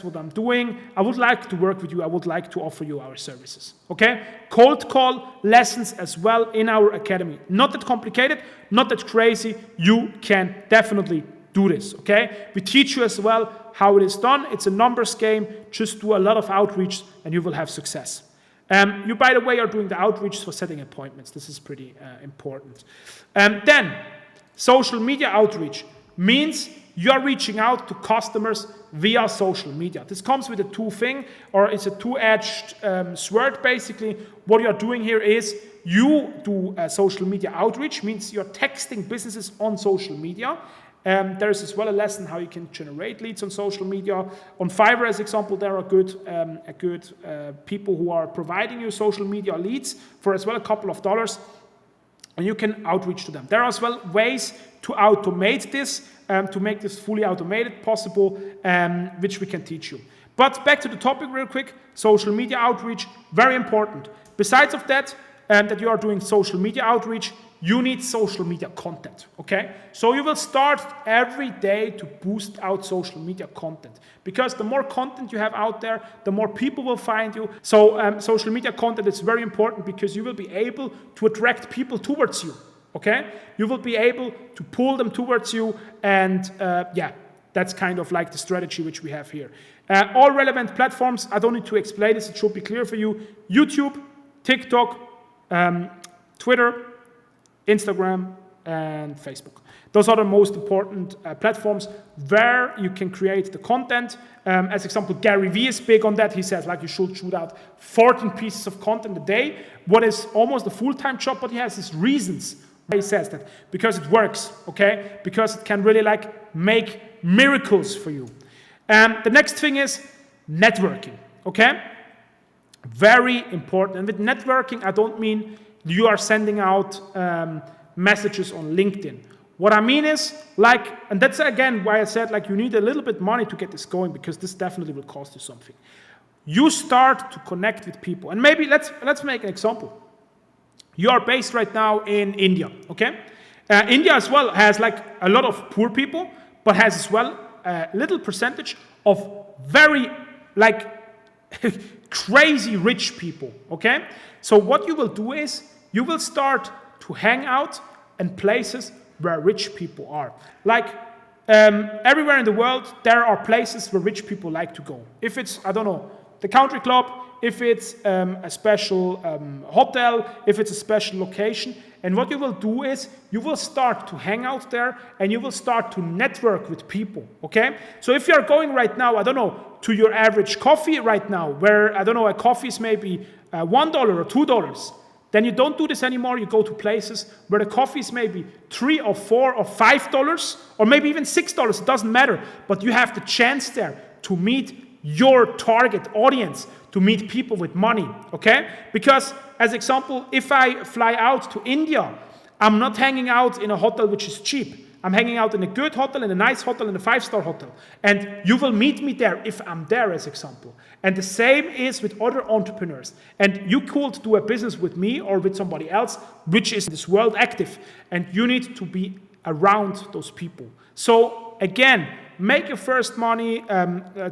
what I'm doing. I would like to work with you. I would like to offer you our services. Okay? Cold call lessons as well in our academy. Not that complicated, not that crazy. You can definitely do this, okay? We teach you as well how it is done. It's a numbers game. Just do a lot of outreach and you will have success. You, by the way, are doing the outreach for setting appointments. This is pretty important. Then, social media outreach means you are reaching out to customers via social media. This comes with a two-thing, or it's a two-edged sword, basically. What you're doing here is you do social media outreach, means you're texting businesses on social media. There is as well a lesson how you can generate leads on social media. On Fiverr, as example, there are good people who are providing you social media leads for as well a couple of dollars, and you can outreach to them. There are as well ways to automate this, to make this fully automated possible, which we can teach you. But back to the topic real quick, social media outreach, very important. Besides of that, that you are doing social media outreach, you need social media content, okay? So you will start every day to boost out social media content, because the more content you have out there, the more people will find you. So social media content is very important because you will be able to attract people towards you, okay? You will be able to pull them towards you, and that's kind of like the strategy which we have here. All relevant platforms, I don't need to explain this, it should be clear for you. YouTube, TikTok, Twitter, Instagram, and Facebook. Those are the most important platforms where you can create the content. As example, Gary Vee is big on that. He says like you should shoot out 14 pieces of content a day, what is almost a full-time job, but he has his reasons why he says that. Because it works, okay? Because it can really like make miracles for you. The next thing is networking, okay? Very important. And with networking, I don't mean you are sending out messages on LinkedIn. What I mean is, like, and that's again why I said, like, you need a little bit money to get this going, because this definitely will cost you something. You start to connect with people. And maybe let's make an example. You are based right now in India, okay? India as well has like a lot of poor people, but has as well a little percentage of very like crazy rich people, okay? So what you will do is you will start to hang out in places where rich people are. Like everywhere in the world, there are places where rich people like to go. If it's, I don't know, the country club, if it's a special hotel, if it's a special location. And what you will do is you will start to hang out there and you will start to network with people, okay? So if you're going right now, I don't know, to your average coffee right now, where, I don't know, a coffee is maybe $1 or $2, then you don't do this anymore. You go to places where the coffee is maybe $3 or $4 or $5 or maybe even $6. It doesn't matter. But you have the chance there to meet your target audience, to meet people with money, okay? Because, as example, if I fly out to India, I'm not hanging out in a hotel which is cheap. I'm hanging out in a good hotel, in a nice hotel, in a 5-star hotel. And you will meet me there if I'm there, as example. And the same is with other entrepreneurs. And you could do a business with me or with somebody else, which is in this world active. And you need to be around those people. So, again, make your first money.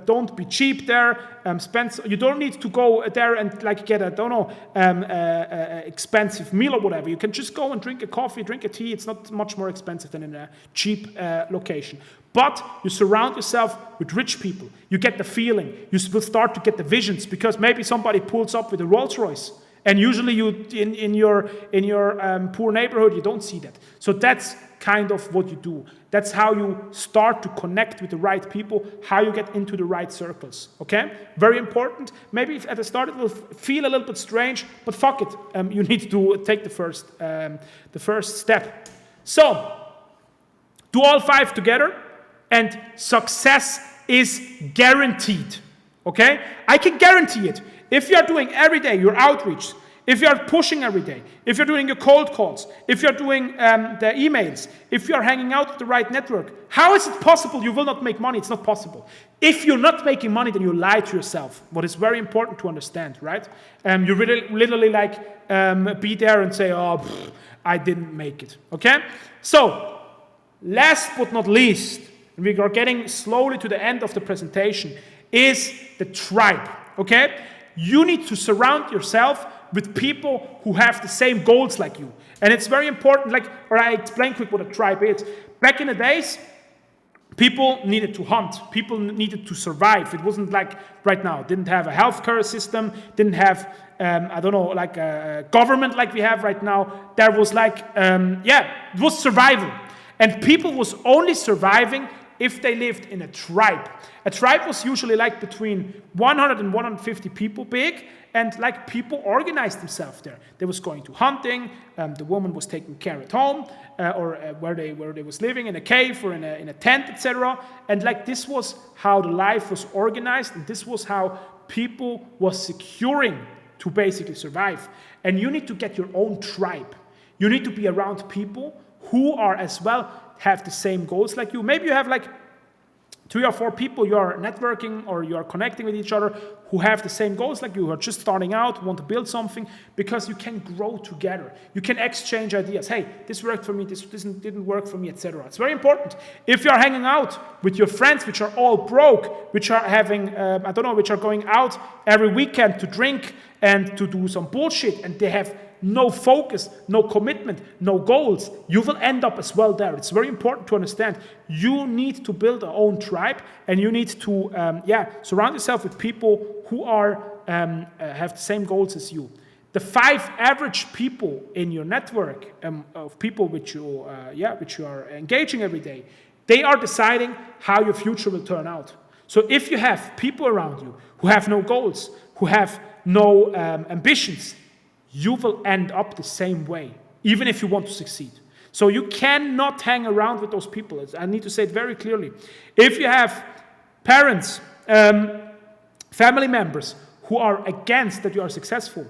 Don't be cheap there. You don't need to go there and like get a, don't know, expensive meal or whatever. You can just go and drink a coffee, drink a tea. It's not much more expensive than in a cheap location. But you surround yourself with rich people. You get the feeling. You will start to get the visions because maybe somebody pulls up with a Rolls Royce. And usually you in your poor neighborhood, you don't see that. So that's kind of what you do. That's how you start to connect with the right people, how you get into the right circles, okay? Very important. Maybe at the start it will feel a little bit strange, but fuck it. You need to take the first step. So, do all 5 together, and success is guaranteed, okay? I can guarantee it. If you're doing every day your outreach, if you're pushing every day, if you're doing your cold calls, if you're doing the emails, if you're hanging out with the right network, how is it possible you will not make money? It's not possible. If you're not making money, then you lie to yourself. What is very important to understand, right? You really literally like be there and say, oh, I didn't make it, okay? So, last but not least, and we are getting slowly to the end of the presentation, is the tribe, okay? You need to surround yourself with people who have the same goals like you. And it's very important, or I explain quick what a tribe is. Back in the days, people needed to hunt. People needed to survive. It wasn't like right now. Didn't have a healthcare system, didn't have, like a government like we have right now. There was it was survival. And people was only surviving if they lived in a tribe. A tribe was usually like between 100 and 150 people big, and like people organized themselves there. They was going to hunting, the woman was taking care at home, or where they was living in a cave or in a tent, etc. And like this was how the life was organized, and this was how people was securing to basically survive. And you need to get your own tribe. You need to be around people who are as well have the same goals like you. Maybe you have like 3 or 4 people you are networking or you are connecting with each other who have the same goals like you, who are just starting out, want to build something, because you can grow together. You can exchange ideas. Hey, this worked for me, this didn't work for me, etc. It's very important. If you're hanging out with your friends which are all broke, which are having, which are going out every weekend to drink and to do some bullshit, and they have no focus, no commitment, no goals, you will end up as well there. It's very important to understand. You need to build your own tribe, and you need to surround yourself with people who are have the same goals as you. The 5 average people in your network of people which you are engaging every day, they are deciding how your future will turn out. So if you have people around you who have no goals, who have no ambitions, you will end up the same way, even if you want to succeed. So you cannot hang around with those people. I need to say it very clearly. If you have parents, family members who are against that you are successful,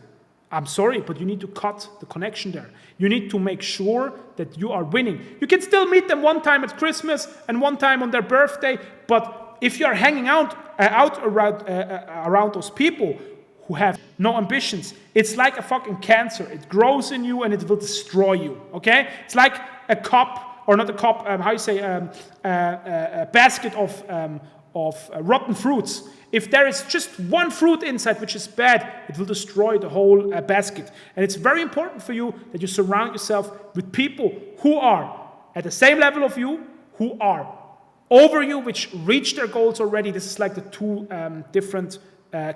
I'm sorry, but you need to cut the connection there. You need to make sure that you are winning. You can still meet them one time at Christmas and one time on their birthday, but if you are hanging out around those people who have no ambitions, it's like a fucking cancer. It grows in you and it will destroy you, okay? It's like a cup, or not a cup, a basket of rotten fruits. If there is just one fruit inside which is bad, it will destroy the whole basket. And it's very important for you that you surround yourself with people who are at the same level of you, who are overview, which reach their goals already. This is like the two different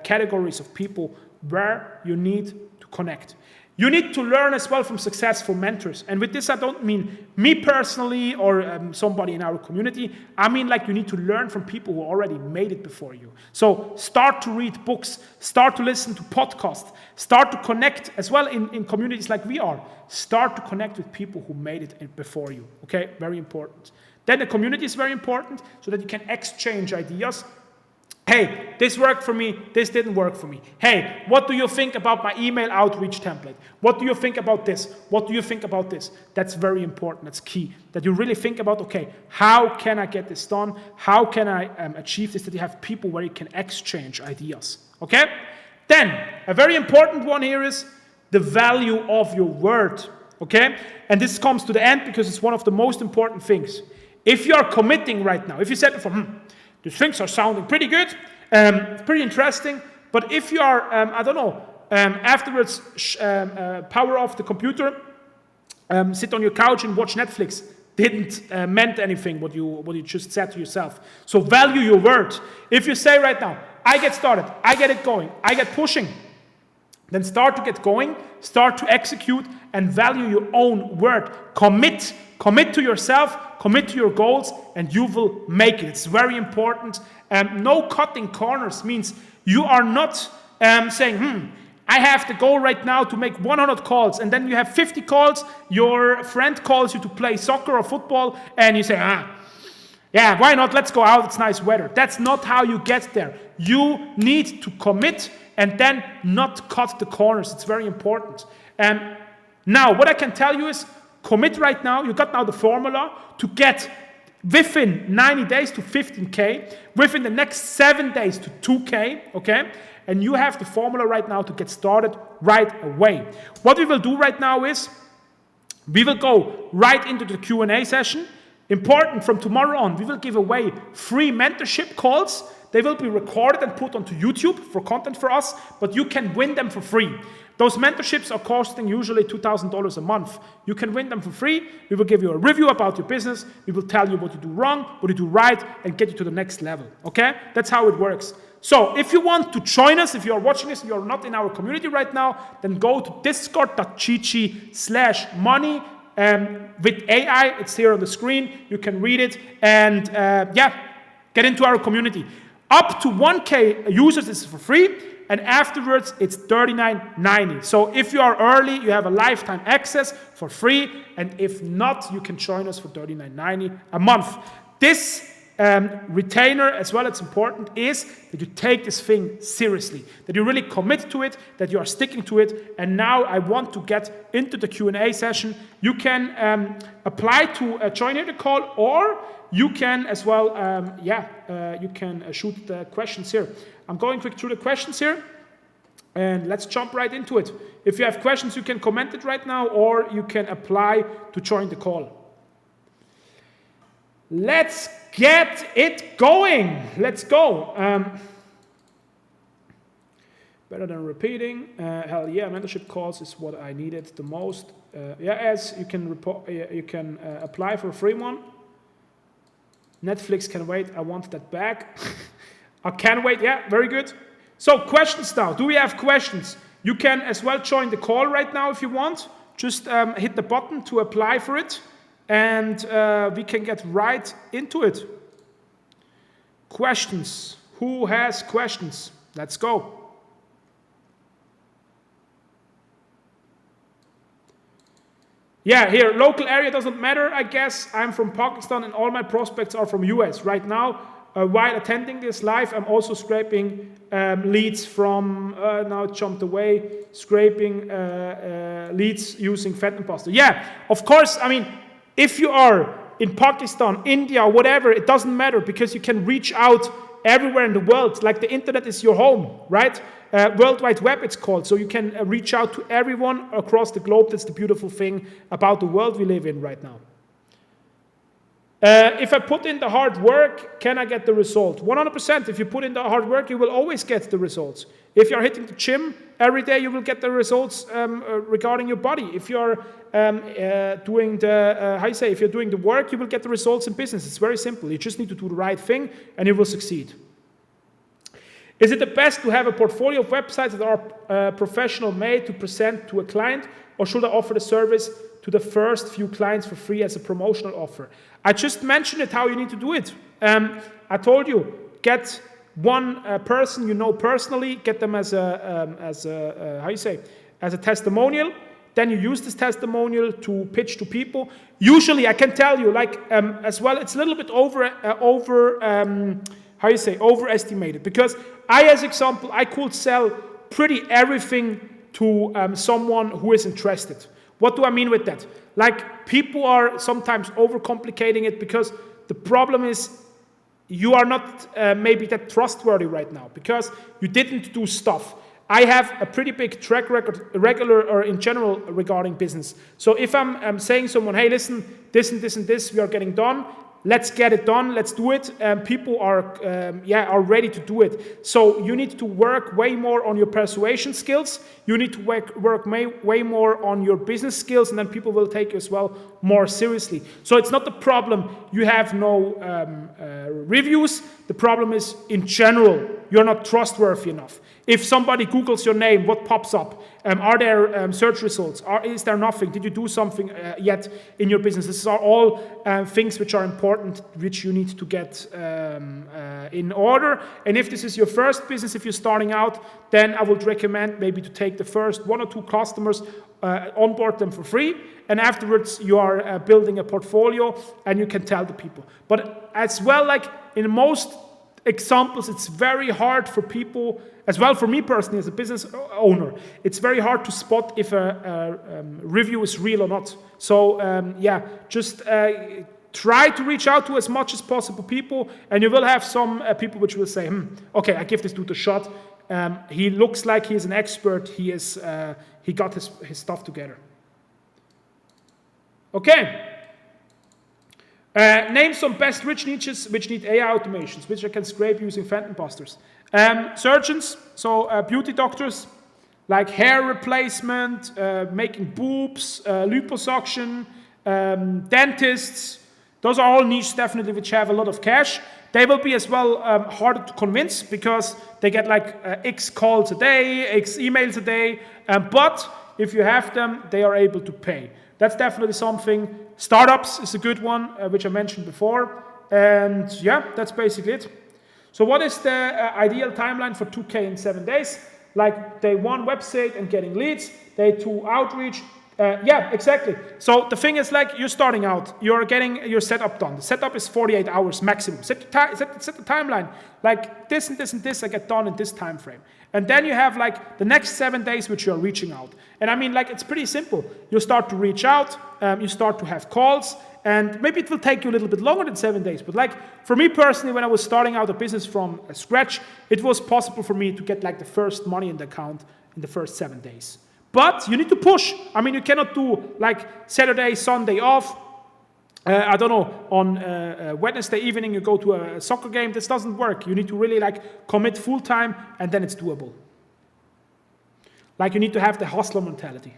categories of people where you need to connect. You need to learn as well from successful mentors. And with this, I don't mean me personally or somebody in our community. I mean like you need to learn from people who already made it before you. So start to read books, start to listen to podcasts, start to connect as well in communities like we are. Start to connect with people who made it before you. Okay, very important. Then the community is very important so that you can exchange ideas. Hey, this worked for me, this didn't work for me. Hey, what do you think about my email outreach template? What do you think about this? What do you think about this? That's very important, that's key. That you really think about, okay, how can I get this done? How can I achieve this? That you have people where you can exchange ideas, okay? Then, a very important one here is the value of your word, okay? And this comes to the end because it's one of the most important things. If you are committing right now, if you said before, these things are sounding pretty good, pretty interesting, but if you are, afterwards, power off the computer, sit on your couch and watch Netflix, didn't meant anything what you just said to yourself. So value your word. If you say right now, I get started, I get it going, I get pushing, then start to get going, start to execute, and value your own word. Commit to yourself, commit to your goals, and you will make it. It's very important. No cutting corners means you are not saying, I have the goal right now to make 100 calls, and then you have 50 calls, your friend calls you to play soccer or football, and you say, yeah, why not? Let's go out, it's nice weather. That's not how you get there. You need to commit and then not cut the corners. It's very important. Now, what I can tell you is, commit right now. You got now the formula to get within 90 days to 15K, within the next 7 days to 2K, okay? And you have the formula right now to get started right away. What we will do right now is, we will go right into the Q&A session. Important, from tomorrow on, we will give away free mentorship calls. They will be recorded and put onto YouTube for content for us, but you can win them for free. Those mentorships are costing usually $2,000 a month. You can win them for free. We will give you a review about your business. We will tell you what you do wrong, what you do right, and get you to the next level, okay? That's how it works. So if you want to join us, if you are watching this and you are not in our community right now, then go to discord.gg/money. With AI, it's here on the screen. You can read it and get into our community. Up to 1K users is for free, and afterwards it's $39.90. So if you are early, you have a lifetime access for free, and if not, you can join us for $39.90 a month. This retainer, as well, it's important, is that you take this thing seriously, that you really commit to it, that you are sticking to it. And now I want to get into the Q&A session. You can apply to join in the call, or you can as well, you can shoot the questions here. I'm going quick through the questions here, and let's jump right into it. If you have questions, you can comment it right now, or you can apply to join the call. Let's get it going. Let's go. Better than repeating. Hell yeah, mentorship calls is what I needed the most. As you can apply for a free one. Netflix can wait. I want that back. I can wait. Yeah, very good. So questions now. Do we have questions? You can as well join the call right now if you want. Just hit the button to apply for it, and we can get right into it. Questions. Who has questions? Let's go. Yeah, here, local area doesn't matter, I guess. I'm from Pakistan and all my prospects are from US. Right now, while attending this live, I'm also scraping leads from, now it jumped away, scraping leads using Fat Imposter. Yeah, of course, I mean, if you are in Pakistan, India, whatever, it doesn't matter, because you can reach out everywhere in the world. Like the internet is your home, right? World Wide Web it's called. So you can reach out to everyone across the globe. That's the beautiful thing about the world we live in right now. If I put in the hard work, can I get the result? 100%. If you put in the hard work, you will always get the results. If you're hitting the gym every day, you will get the results regarding your body. If you're doing if you're doing the work, you will get the results in business. It's very simple. You just need to do the right thing, and you will succeed. Is it the best to have a portfolio of websites that are professional made to present to a client, or should I offer the service to the first few clients for free as a promotional offer? I just mentioned it, how you need to do it. I told you, get one person you know personally, get them as a testimonial. Then you use this testimonial to pitch to people. Usually, I can tell you, as well, it's a little bit overestimated, because as example, I could sell pretty everything to someone who is interested. What do I mean with that? Like, people are sometimes overcomplicating it, because the problem is you are not maybe that trustworthy right now because you didn't do stuff. I have a pretty big track record, regular or in general, regarding business. So if I'm saying someone, hey, listen, this and this and this, we are getting done. Let's get it done. Let's do it. People are ready to do it. So you need to work way more on your persuasion skills. You need to work way more on your business skills, and then people will take you as well more seriously. So it's not the problem you have no reviews. The problem is, in general, you're not trustworthy enough. If somebody Googles your name, what pops up? Are there search results? Is there nothing? Did you do something yet in your business? These are all things which are important, which you need to get in order. And if this is your first business, if you're starting out, then I would recommend maybe to take the first 1 or 2 customers, onboard them for free, and afterwards you are building a portfolio and you can tell the people. But as well, like in most examples, it's very hard for people, as well for me personally as a business owner, it's very hard to spot if a review is real or not. So just try to reach out to as much as possible people, and you will have some people which will say, okay, I give this dude a shot. He looks like he's an expert. He got his stuff together. Okay. Name some best rich niches which need AI automations, which I can scrape using Phantom Busters. Surgeons, so beauty doctors, like hair replacement, making boobs, liposuction, dentists. Those are all niches definitely which have a lot of cash. They will be as well harder to convince because they get like X calls a day, X emails a day. But if you have them, they are able to pay. That's definitely something. Startups is a good one, which I mentioned before. And yeah, that's basically it. So what is the ideal timeline for 2K in 7 days? Like day 1, website and getting leads. Day 2, outreach. Exactly. So the thing is, like, you're starting out, you're getting your setup done. The setup is 48 hours maximum. Set the timeline. Like this and this and this I get done in this time frame. And then you have like the next 7 days which you're reaching out. And I mean, like, it's pretty simple. You start to reach out, you start to have calls, and maybe it will take you a little bit longer than 7 days. But like for me personally, when I was starting out a business from scratch, it was possible for me to get like the first money in the account in the first 7 days. But you need to push. I mean, you cannot do like Saturday, Sunday off. I don't know, on Wednesday evening you go to a soccer game. This doesn't work. You need to really like commit full time, and then it's doable. Like, you need to have the hustler mentality.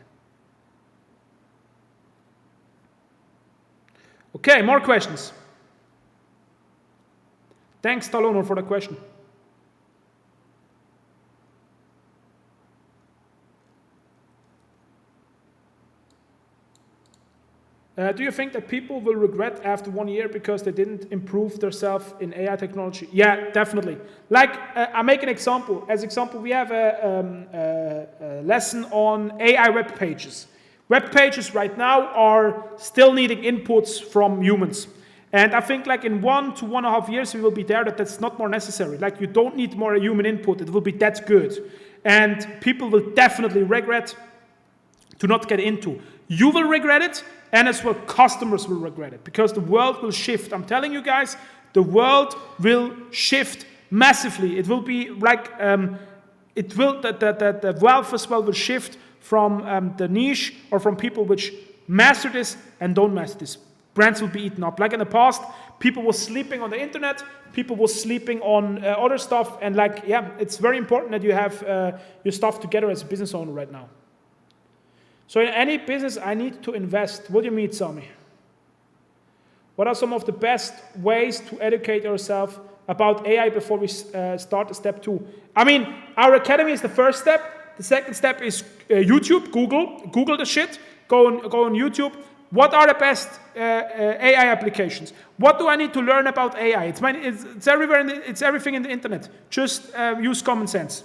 Okay, more questions. Thanks, Talono, for the question. Do you think that people will regret after 1 year because they didn't improve themselves in AI technology? Yeah, definitely. Like, I make an example. As example, we have a lesson on AI web pages. Web pages right now are still needing inputs from humans. And I think like in 1 to 1.5 years, we will be there that's not more necessary. Like, you don't need more human input. It will be that good. And people will definitely regret to not get into. You will regret it, and as well customers will regret it, because the world will shift. I'm telling you guys, the world will shift massively. It will be like, the wealth as well will shift from the niche or from people which master this and don't master this. Brands will be eaten up. Like in the past, people were sleeping on the internet, people were sleeping on other stuff, and like, yeah, it's very important that you have your stuff together as a business owner right now. So in any business, I need to invest. What do you mean, Sami? What are some of the best ways to educate yourself about AI before we start step 2? I mean, our academy is the first step. The second step is YouTube, Google the shit. Go on YouTube. What are the best AI applications? What do I need to learn about AI? It's everywhere. It's everything in the internet. Just use common sense.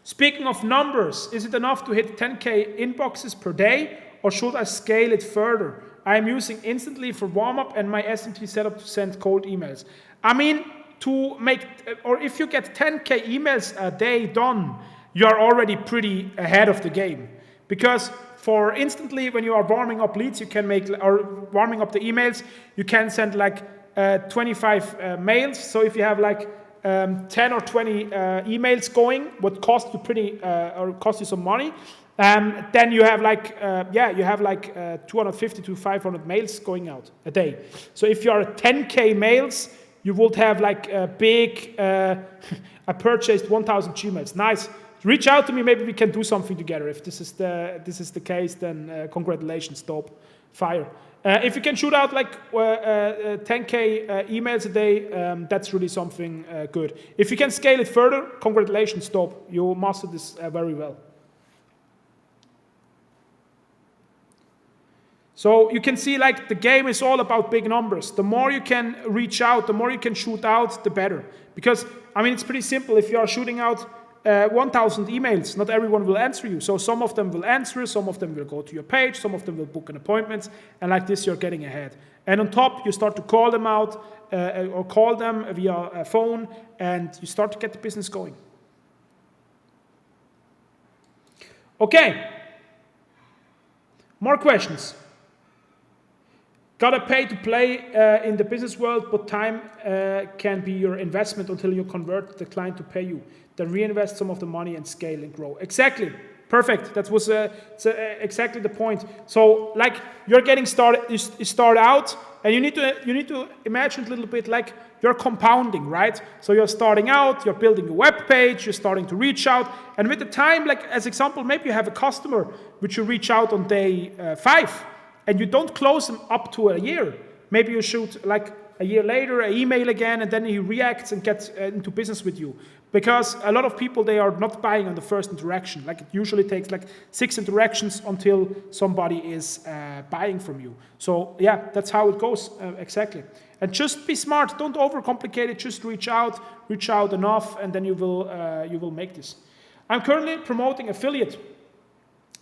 Speaking of numbers, is it enough to hit 10K inboxes per day, or should I scale it further? I am using Instantly for warm-up and my SMT setup to send cold emails. I mean, to make, or if you get 10K emails a day done, you're already pretty ahead of the game. Because for Instantly, when you are warming up leads, you can make, or warming up the emails, you can send like 25 mails. So if you have like 10 or 20 emails going, what cost you or cost you some money, then you have like, you have like 250 to 500 mails going out a day. So if you are at 10K mails, you would have like a big, I purchased 1,000 Gmails. Nice. Reach out to me. Maybe we can do something together. If this is the case, then congratulations. Stop. Fire. If you can shoot out like 10K emails a day, that's really something good. If you can scale it further, congratulations. Stop. You mastered this very well. So you can see like the game is all about big numbers. The more you can reach out, the more you can shoot out, the better. Because, I mean, it's pretty simple. If you are shooting out 1,000 emails, not everyone will answer you. So some of them will answer, some of them will go to your page, some of them will book an appointment, and like this you're getting ahead. And on top, you start to call them out or call them via a phone, and you start to get the business going. Okay. More questions. Gotta pay to play in the business world, but time can be your investment until you convert the client to pay you. Then reinvest some of the money and scale and grow. Exactly. Perfect. That was exactly the point. So, like, you're getting started. You start out, and you need to imagine a little bit like you're compounding, right? So you're starting out. You're building a web page. You're starting to reach out, and with the time, like as example, maybe you have a customer which you reach out on day 5. And you don't close them up to a year. Maybe you shoot like a year later, an email again, and then he reacts and gets into business with you. Because a lot of people, they are not buying on the first interaction. Like it usually takes like 6 interactions until somebody is buying from you. So yeah, that's how it goes exactly. And just be smart. Don't overcomplicate it. Just reach out enough, and then you will make this. I'm currently promoting affiliate.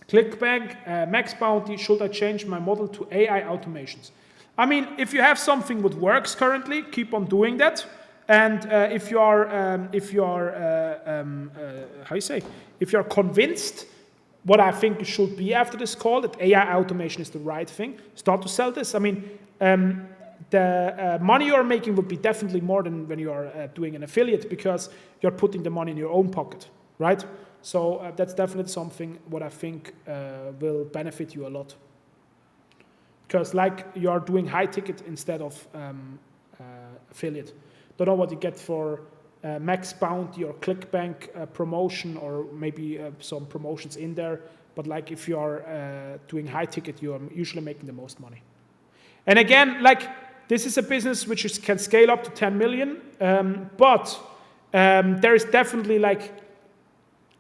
ClickBank, Max Bounty, should I change my model to AI automations? I mean, if you have something that works currently, keep on doing that. And if you are convinced what I think you should be after this call, that AI automation is the right thing, start to sell this. I mean, the money you're making would be definitely more than when you are doing an affiliate, because you're putting the money in your own pocket, right? So that's definitely something what I think will benefit you a lot. Because like you are doing high ticket instead of affiliate. Don't know what you get for Max Bounty or ClickBank promotion, or maybe some promotions in there. But like if you are doing high ticket, you are usually making the most money. And again, like this is a business which can scale up to 10 million. But there is definitely like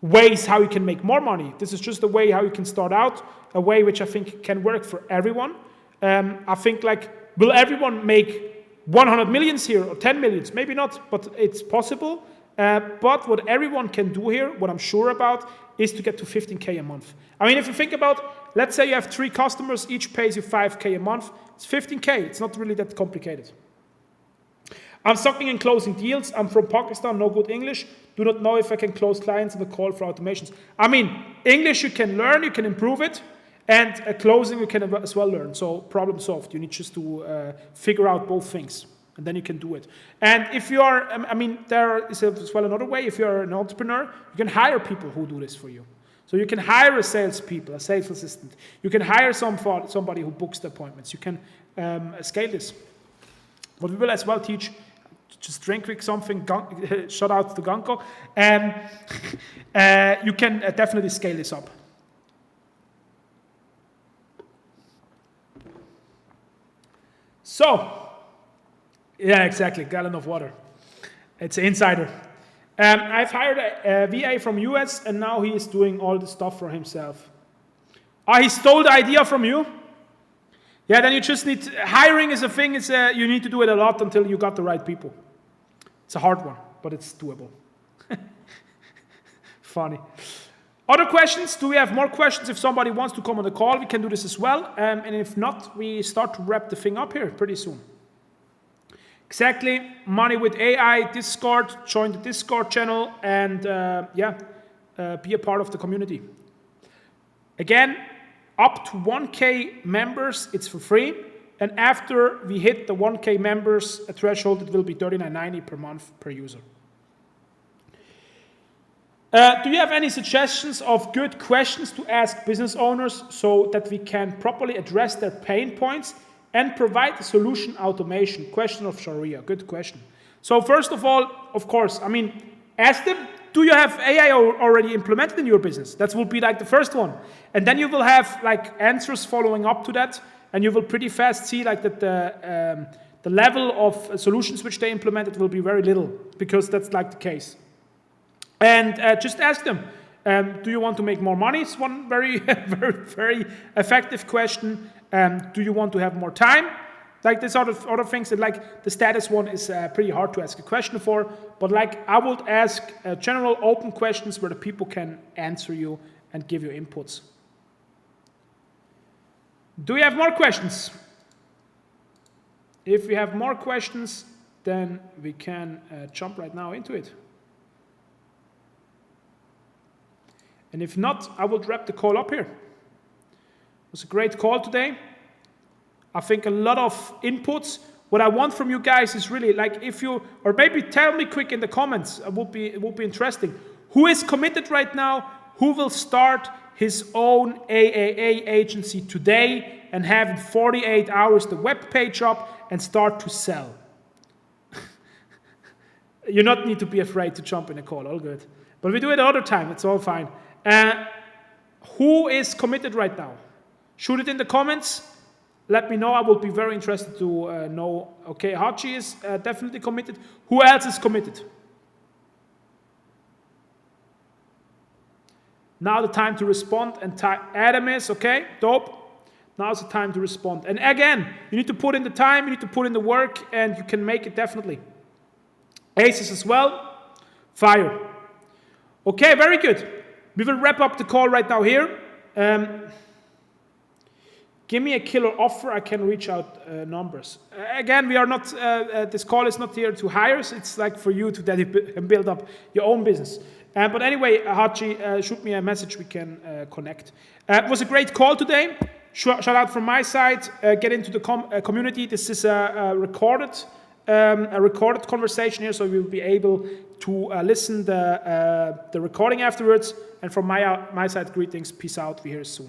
ways how you can make more money. This is just a way how you can start out, a way which I think can work for everyone. I think like, will everyone make 100 millions here or 10 millions? Maybe not, but it's possible. But what everyone can do here, what I'm sure about, is to get to 15K a month. I mean, if you think about, let's say you have 3 customers, each pays you 5K a month, it's 15K. It's not really that complicated. I'm sucking in closing deals. I'm from Pakistan, no good English. Do not know if I can close clients on the call for automations. I mean, English you can learn, you can improve it, and closing you can as well learn. So problem solved. You need just to figure out both things, and then you can do it. And if you are, I mean, there is as well another way. If you are an entrepreneur, you can hire people who do this for you. So you can hire a salespeople, a sales assistant. You can hire somebody who books the appointments. You can scale this. But we will as well teach, just drink quick something, shout out to Ganko, you can definitely scale this up. So, yeah, exactly, gallon of water. It's an insider. I've hired a VA from US, and now he is doing all the stuff for himself. He stole the idea from you? Yeah, then you just need, hiring is a thing, you need to do it a lot until you got the right people. It's a hard one, but it's doable. Funny. Other questions? Do we have more questions? If somebody wants to come on the call, we can do this as well. And if not, we start to wrap the thing up here pretty soon. Exactly. Money with AI, Discord, join the Discord channel, and be a part of the community. Again, up to 1K members, it's for free. And after we hit the 1K members threshold, it will be $39.90 per month per user. Do you have any suggestions of good questions to ask business owners so that we can properly address their pain points and provide the solution automation? Question of Sharia. Good question. So first of all, of course, ask them, do you have AI already implemented in your business? That will be like the first one. And then you will have like answers following up to that, and you will pretty fast see like that the level of solutions which they implemented will be very little, because that's like the case. And just ask them, do you want to make more money? It's one very, very, very effective question. Do you want to have more time? Like this other things, that like the status one is pretty hard to ask a question for, but like I would ask general open questions where the people can answer you and give you inputs. Do we have more questions? If we have more questions, then we can jump right now into it. And if not, I will wrap the call up here. It was a great call today. I think a lot of inputs. What I want from you guys is really like if you, or maybe tell me quick in the comments, it would be interesting. Who is committed right now? Who will start his own AAA agency today and have in 48 hours the web page up and start to sell? You not need to be afraid to jump in a call, all good. But we do it another time, it's all fine. Who is committed right now? Shoot it in the comments. Let me know. I will be very interested to know. Okay, Hachi is definitely committed. Who else is committed? Now the time to respond, and Adam is, okay, dope. Now's the time to respond. And again, you need to put in the time, you need to put in the work, and you can make it definitely. Aces as well. Fire. Okay, very good. We will wrap up the call right now here. Give me a killer offer, I can reach out numbers. Again, we are not, this call is not here to hire, it's like for you to build up your own business. But anyway, Hachi, shoot me a message, we can connect. It was a great call today. Shout out from my side, get into the community. This is a recorded conversation here, so you'll be able to listen the recording afterwards. And from my side, greetings, peace out, we hear soon.